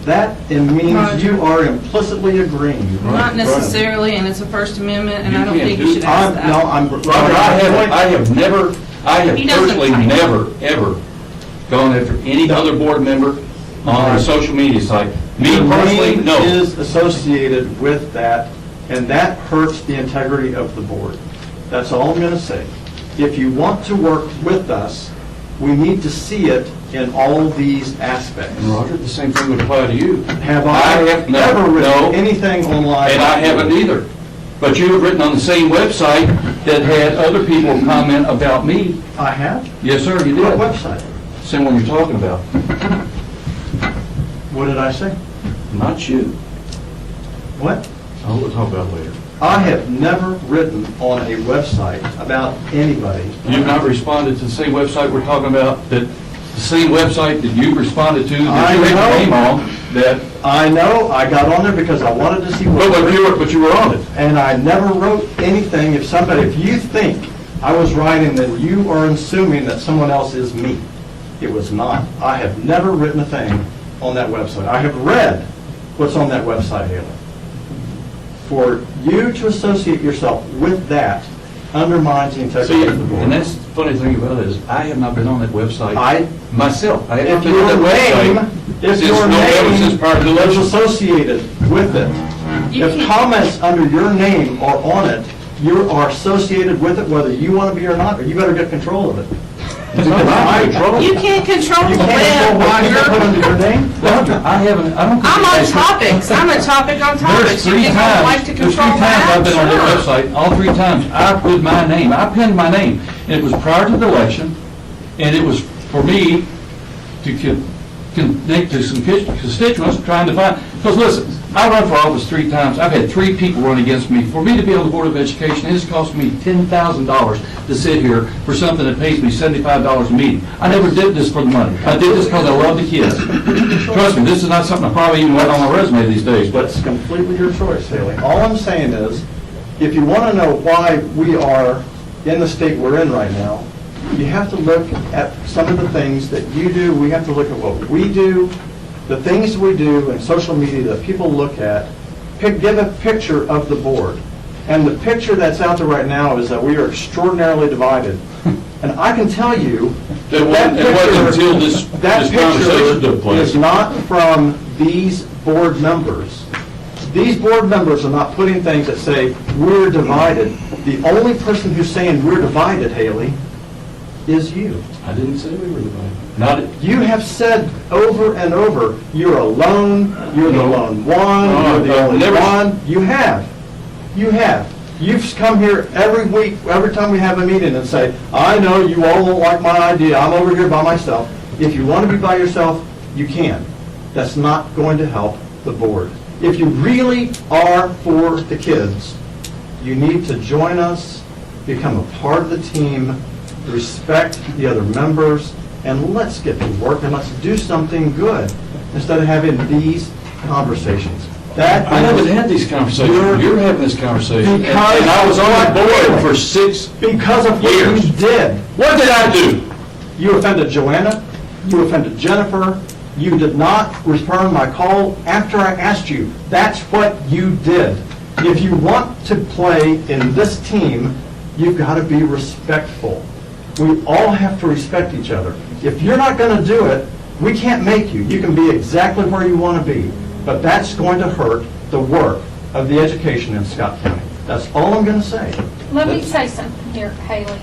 that it means Roger. you are implicitly agreeing. Not necessarily, and it's a First Amendment, and You I don't can't think do- you should ask that. No, I'm. Robert, I have He doesn't personally fight. never, ever gone after any other board member on a social media site. Me Your personally, name no. is associated with that, and that hurts the integrity of the board. That's all I'm going to say. If you want to work with us, we need to see it in all these aspects. And Roger, the same thing would apply to you. Have I no, ever no, written anything online? And I haven't either. But you have written on the same website that had other people comment about me. I have? Yes, sir, you What did. website? Same one you're talking about. What did I say? Not you. What? Oh, we'll talk about it later. I have never written on a website about anybody. You've not responded to the same website we're talking about, that the same website that you responded to, that you had I your know. name on, that, I know, I got on there because I wanted to see what. but you were on it. And I never wrote anything. If you think I was writing, then you are assuming that someone else is me. It was not. I have never written a thing on that website. I have read what's on that website, Haley. For you to associate yourself with that undermines the integrity See, of the board. and that's the funny thing about it is, I have not been on that website myself. I have If not been on your that name, website if since your November, name since prior to the is election. associated with it, You if can't- comments under your name are on it, you are associated with it whether you want to be or not, or you better get control of it. It's not my control. You can't control You the can't control web, what you put Roger. under your name? Roger, I haven't, I don't. think I'm you on guys- topics. I'm a topic on There's topics. You 3 think I would like to times, there's 3 control times that? I've been on their Sure. website, all 3 times, I put my name, I pinned my name, and it was prior to the election, and it was for me to connect to some constituents trying to find, because listen, I run for office 3 times, I've had 3 people run against me. For me to be on the Board of Education, it has cost me $10,000 to sit here for something that pays me $75 a meeting. I never did this for the money. I did this because I love the kids. Trust me, this is not something I probably even want on my resume these days, but That's completely your choice, Haley. All I'm saying is, if you want to know why we are in the state we're in right now, you have to look at some of the things that you do. We have to look at what we do, the things we do in social media that people look at. Give a picture of the board. And the picture that's out there right now is that we are extraordinarily divided. And I can tell you It wasn't until this conversation took place. is not from these board members. These board members are not putting things that say, we're divided. The only person who's saying we're divided, Haley, is you. I didn't say we were divided. Not, You have said over and over, you're alone, you're the No. lone one, No, you're the I've only never- one. You have. You have. You've come here every week, every time we have a meeting and say, I know you all won't like my idea, I'm over here by myself. If you want to be by yourself, you can. That's not going to help the board. If you really are for the kids, you need to join us, become a part of the team, respect the other members, and let's get to work and let's do something good instead of having these conversations. That I haven't is- had these conversations. You're- You're having this conversation. And Because- I was on the board for 6. Because of what you Years. did. What did I do? You offended Joanna, you offended Jennifer, you did not return my call after I asked you. That's what you did. If you want to play in this team, you've got to be respectful. We all have to respect each other. If you're not going to do it, we can't make you. You can be exactly where you want to be, but that's going to hurt the work of the education in Scott County. That's all I'm going to say. Let me say something here, Haley.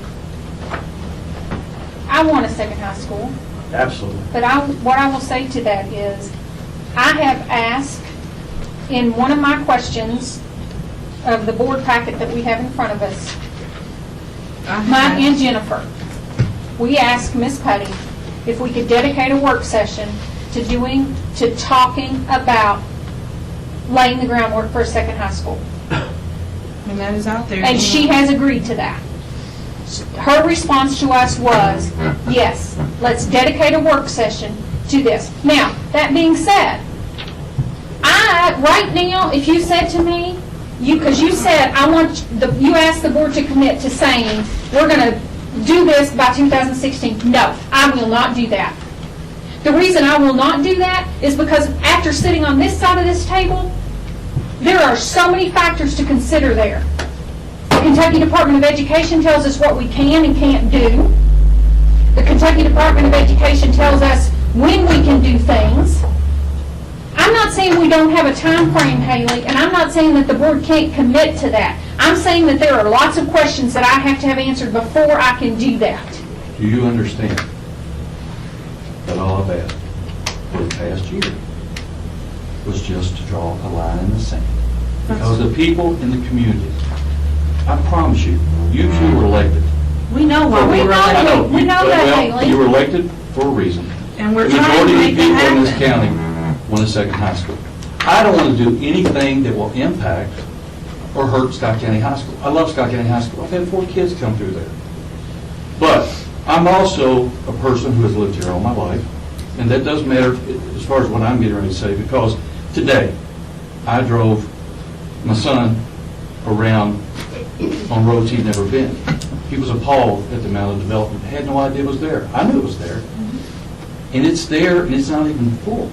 I want a second high school. Absolutely. But what I will say to that is, I have asked in one of my questions of the board packet that we have in front of us, mine and Jennifer, we asked Miss Putty if we could dedicate a work session to talking about laying the groundwork for a second high school. And that is out there. And she has agreed to that. Her response to us was, yes, let's dedicate a work session to this. Now, that being said, right now, if you said to me, because you said, you asked the board to commit to saying, we're going to do this by 2016. No, I will not do that. The reason I will not do that is because after sitting on this side of this table, there are so many factors to consider there. The Kentucky Department of Education tells us what we can and can't do. The Kentucky Department of Education tells us when we can do things. I'm not saying we don't have a time frame, Haley, and I'm not saying that the board can't commit to that. I'm saying that there are lots of questions that I have to have answered before I can do that. Do you understand that all I've asked for the past year was just to draw a line in the sand? Because the people in the community, I promise you, you two were elected. We know why we were I elected. know. We know that, Well, Haley. you were elected for a reason. And we're The trying to majority of make the it people in this happen. county want a second high school. I don't want to do anything that will impact or hurt Scott County High School. I love Scott County High School. I've had 4 kids come through there. But I'm also a person who has lived here all my life, and that does matter as far as what I'm getting ready to say, because today I drove my son around on roads he'd never been. He was appalled at the amount of development. Had no idea it was there. I knew it was there. And it's there, and it's not even full.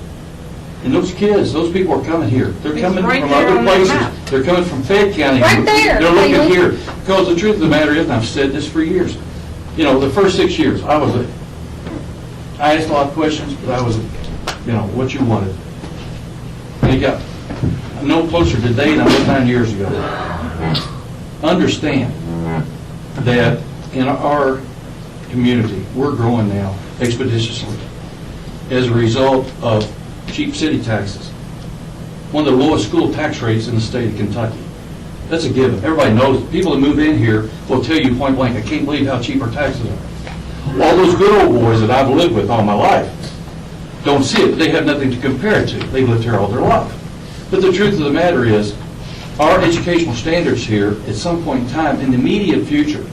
And those kids, those people are coming here. They're It's coming right from there other on that places. map. They're coming from Fayette County. Right there, They're looking Haley. here. Because the truth of the matter is, and I've said this for years, you know, the first 6 years, I asked a lot of questions, but I was, what you wanted. And it got no closer today than I was 9 years ago. Understand that in our community, we're growing now expeditiously as a result of cheap city taxes. One of the lowest school tax rates in the state of Kentucky. That's a given. Everybody knows it. People that move in here will tell you point blank, I can't believe how cheap our taxes are. All those good old boys that I've lived with all my life don't see it. They have nothing to compare it to. They've lived here all their life. But the truth of the matter is, our educational standards here, at some point in time, in the immediate future,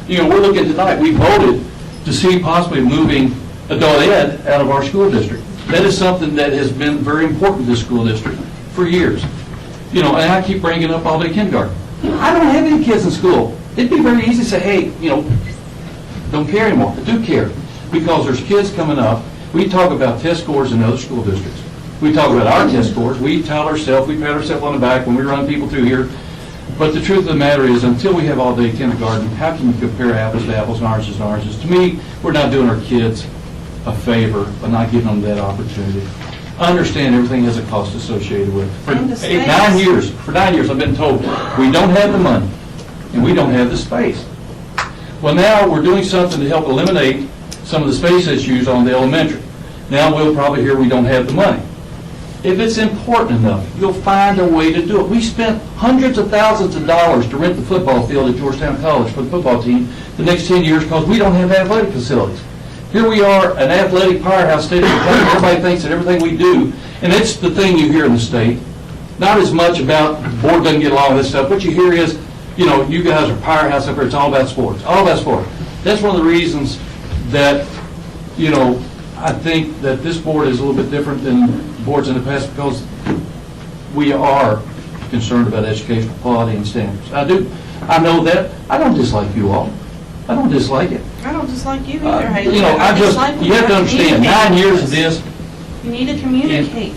we're looking tonight, we voted to see possibly moving adult ed out of our school district. That is something that has been very important to this school district for years. And I keep bringing up all-day kindergarten. I don't have any kids in school. It'd be very easy to say, hey, don't care anymore. I do care, because there's kids coming up. We talk about test scores in other school districts. We talk about our test scores. We tell ourselves, we pat ourselves on the back when we run people through here. But the truth of the matter is, until we have all-day kindergarten, how can you compare apples to apples and oranges to oranges? To me, we're not doing our kids a favor by not giving them that opportunity. I understand everything has a cost associated with it. And the For space. 9 years, I've been told, we don't have the money, and we don't have the space. Well, now we're doing something to help eliminate some of the space issues on the elementary. Now we'll probably hear we don't have the money. If it's important enough, you'll find a way to do it. We spent hundreds of thousands of dollars to rent the football field at Georgetown College for the football team the next 10 years because we don't have athletic facilities. Here we are, an athletic powerhouse state of Kentucky. Everybody thinks that everything we do, and it's the thing you hear in the state, not as much about the board doesn't get along with this stuff. What you hear is, you guys are powerhouse up here. It's all about sports. All about sports. That's one of the reasons that, I think that this board is a little bit different than boards in the past because we are concerned about educational quality and standards. I do. I know that. I don't dislike you all. I don't dislike it. I don't dislike you either, Haley. You have to understand, 9 years of this, You need to communicate.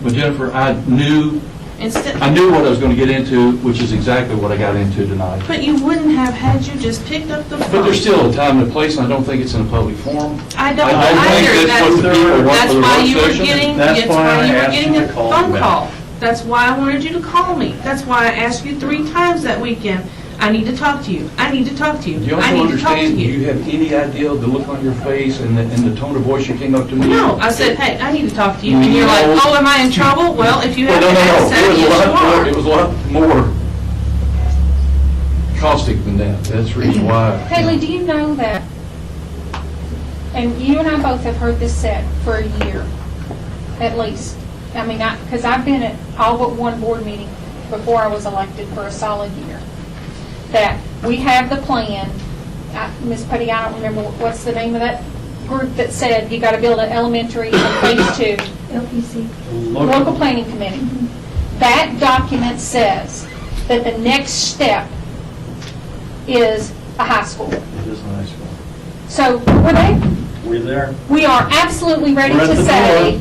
but Jennifer, I knew Instead, what I was going to get into, which is exactly what I got into tonight. but you wouldn't have had you just picked up the phone. But there's still a time and a place, and I don't think it's in a public forum. I don't I think either. that's what the people want That's for the why work you were session. getting, That's that's why why I you were asked getting you a to call phone me call. That's why I wanted you to call me. That's why I asked you 3 times that weekend. I need to talk to you. I need to talk to you. Do you I also need to talk to understand, do you. you have any idea of the look on your face and the tone of voice you came up to me? No, I said, hey, I need to talk to you. And you're like, oh, am I in trouble? Well, if you have Well, to no, ask that, it was a yes, lot more, it you was a lot more caustic than that. That's the reason why. Haley, do you know that, and you and I both have heard this said for a year, at least. I mean, because I've been at all but one board meeting before I was elected for a solid year, that we have the plan. Ms. Putty, I don't remember, what's the name of that group that said you got to build an elementary in phase 2? LPC. Local Planning Committee. That document says that the next step is a high school. It is a high school. So we're there. We're there. We are absolutely ready We're at to the say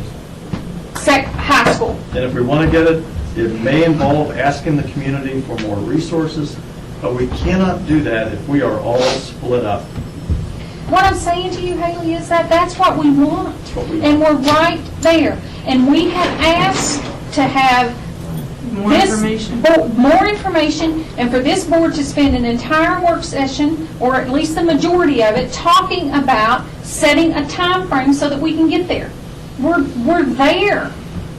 high school. And if we want to get it, it may involve asking the community for more resources, but we cannot do that if we are all split up. What I'm saying to you, Haley, is that that's what we want. what we And we're right there. And we have asked to have More this information. more information, and for this board to spend an entire work session, or at least the majority of it, talking about setting a time frame so that we can get there. We're there,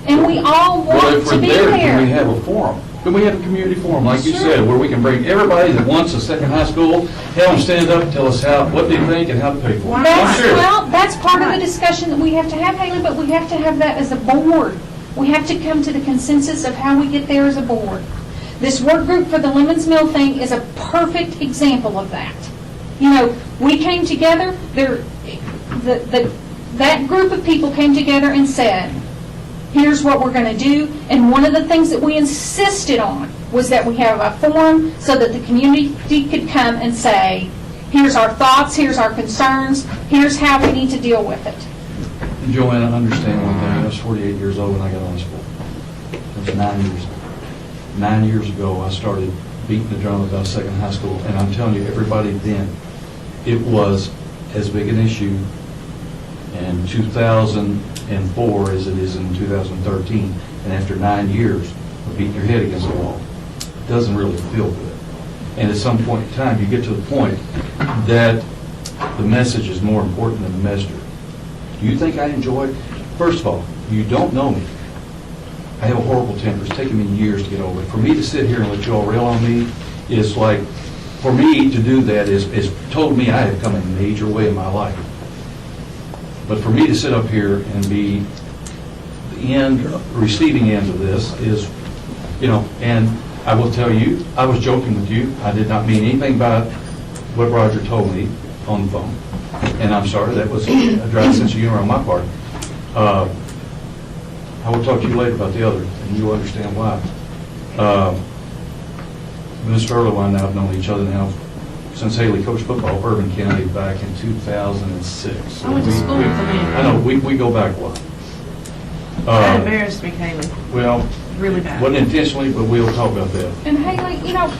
and we all Well, want if to we're be there, can we there. have a forum? Can we have a community forum, like you Sure. said, where we can bring everybody that wants a second high school, have them stand up and tell us what they think and how to pay for it? That's, I'm serious. well, that's part of the discussion that we have to have, Haley, but we have to have that as a board. We have to come to the consensus of how we get there as a board. This work group for the Lemons Mill thing is a perfect example of that. You know, we came together, that group of people came together and said, here's what we're going to do, and one of the things that we insisted on was that we have a forum so that the community could come and say, here's our thoughts, here's our concerns, here's how we need to deal with it. Joanna, understand one thing, I was 48 years old when I got on this board. It was 9 years ago. 9 years ago, I started beating the drum about second high school, and I'm telling you, everybody then, it was as big an issue in 2004 as it is in 2013, and after 9 years of beating your head against the wall, it doesn't really feel good. And at some point in time, you get to the point that the message is more important than the messenger. Do you think I enjoy it? First of all, you don't know me. I have a horrible temper. It's taken me years to get over it. For me to sit here and let you all rail on me is like, for me to do that is told me I have come a major way in my life. But for me to sit up here and be the receiving end of this is, you know, and I will tell you, I was joking with you. I did not mean anything about what Roger told me on the phone. And I'm sorry, that was a dry sense of humor on my part. I will talk to you later about the other, and you'll understand why. Ms. Furlow and I have known each other now since Haley coached football, Urban County, back in 2006. I went to school with the man. I know, we go back a while. That embarrassed me, Haley, Well, really bad. wasn't intentionally, but we'll talk about that. And Haley, you know,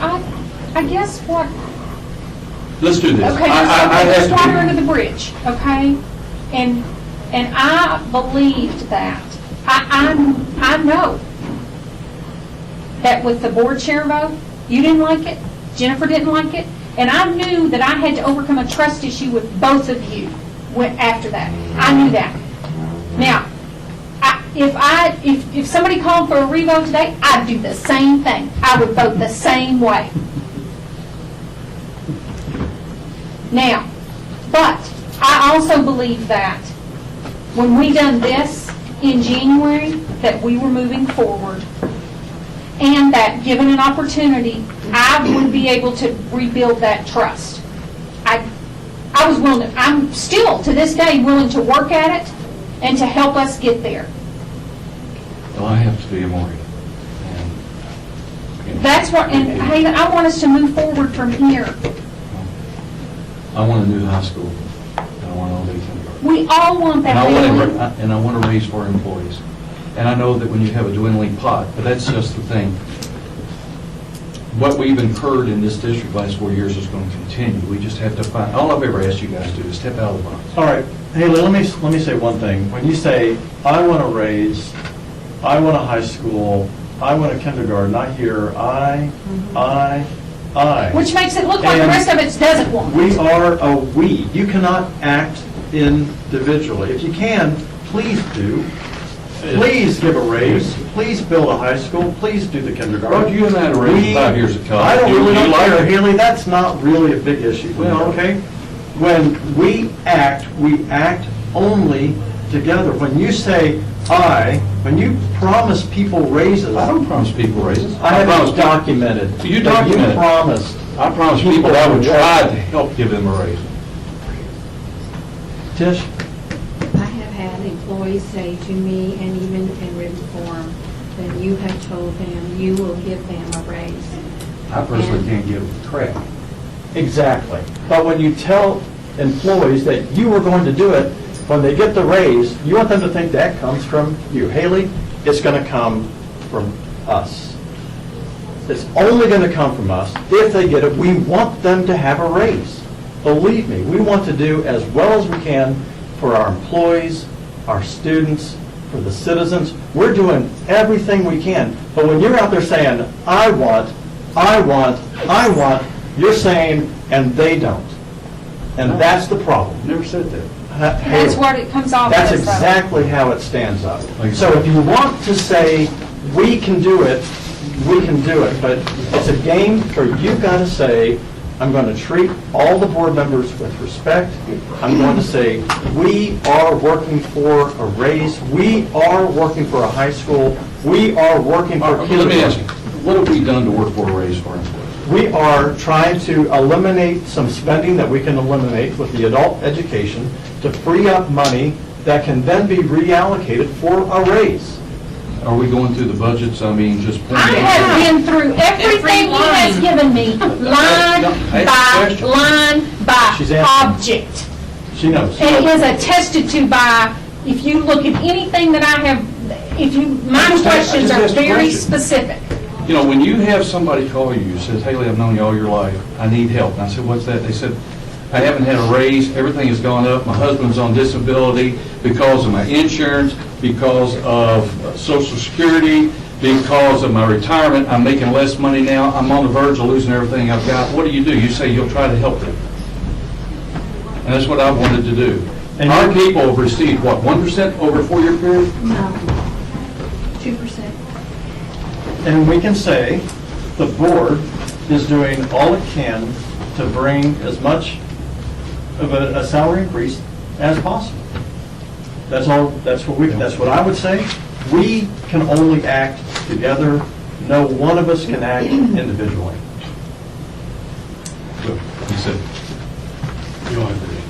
I guess what, Let's do this. okay, there's water under the bridge, okay? And I believed that. I know that with the board chair vote, you didn't like it, Jennifer didn't like it, and I knew that I had to overcome a trust issue with both of you after that. I knew that. Now, if somebody called for a revote today, I'd do the same thing. I would vote the same way. Now, but I also believe that when we done this in January, that we were moving forward, and that given an opportunity, I would be able to rebuild that trust. I was willing to, I'm still to this day willing to work at it and to help us get there. Well, I have to be a Morgan. That's what, and hey, I want us to move forward from here. I want a new high school, and I want all day kindergarten. We all want that, And I want to raise for our employees. And I know that when you have a dwindling pot, but that's just the thing. What we've incurred in this district the last 4 years is going to continue. We just have to find, all I've ever asked you guys to do is step out of the box. All right, Haley, let me say one thing. When you say, I want to raise, I want a high school, I want a kindergarten, I hear I. Which makes it look like the And rest of it doesn't want it. We are a we. You cannot act individually. If you can, please do. Please give a raise. Please build a high school. Please do the kindergarten. Roger, you and I had a raise 5 years ago. I don't You- really you don't like care, it? Haley. That's not really a big issue. Well- Okay? When we act only together. When you say when you promise people raises. I don't promise people raises. I have promise it documented. You that documented. You promised. I promise people I would try to help give them a raise. Tish? I have had employees say to me, and even in written form, that you have told them you will give them a raise. I personally can't give crap. Exactly. But when you tell employees that you are going to do it, when they get the raise, you want them to think that comes from you. Haley, it's going to come from us. It's only going to come from us if they get it. We want them to have a raise. Believe me, we want to do as well as we can for our employees, our students, for the citizens. We're doing everything we can. But when you're out there saying, I want, you're saying, and they don't. And that's the problem. Never said that. That's what it comes off That's as, though. exactly how it stands up. Like- So if you want to say, we can do it, we can do it, but it's a game where you've got to say, I'm going to treat all the board members with respect. I'm going to say, we are working for a raise. We are working for a high school. We are working for Let me ask you, kindergarten. what have we done to work for a raise for employees? We are trying to eliminate some spending that we can eliminate with the adult education to free up money that can then be reallocated for a raise. Are we going through the budgets? I mean, just. I have been through everything he has given me, line by She's answering. object. She knows. And it is attested to by, if you look at anything that I have, my questions are very specific. You know, when you have somebody call you, says, Haley, I've known you all your life, I need help. And I said, what's that? They said, I haven't had a raise, everything has gone up, my husband's on disability because of my insurance, because of Social Security, because of my retirement, I'm making less money now, I'm on the verge of losing everything I've got. What do? You say you'll try to help them. And that's what I wanted to do. And Our you- people have received, what, 1% over a 4-year period? No, 2%. And we can say, the board is doing all it can to bring as much of a salary increase as possible. That's all, that's what I would say. We can only act together. No one of us can act individually. Good. He said, you want to do it.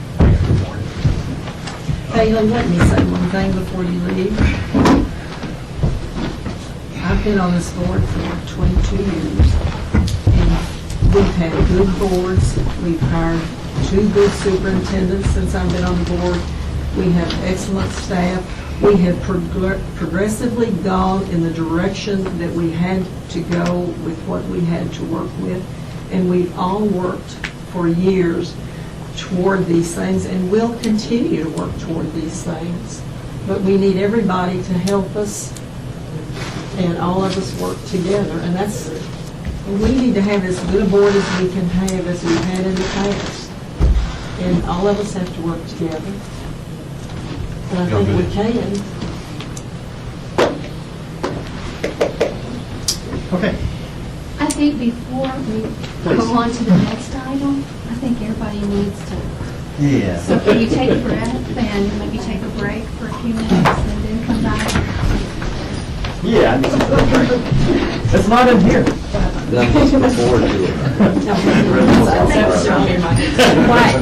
Haley, let me say one thing before you leave. I've been on this board for 22 years, and we've had good boards. We've hired 2 good superintendents since I've been on the board. We have excellent staff. We have progressively gone in the direction that we had to go with what we had to work with, and we've all worked for years toward these things, and will continue to work toward these things. But we need everybody to help us, and all of us work together. And we need to have as good a board as we can have, as we've had in the past. And all of us have to work together. And I think we can. Okay. I think before we go on to the next item, I think everybody needs to. Yeah. So can you take a breath and maybe take a break for a few minutes and then come back? Yeah. It's not in here. Right.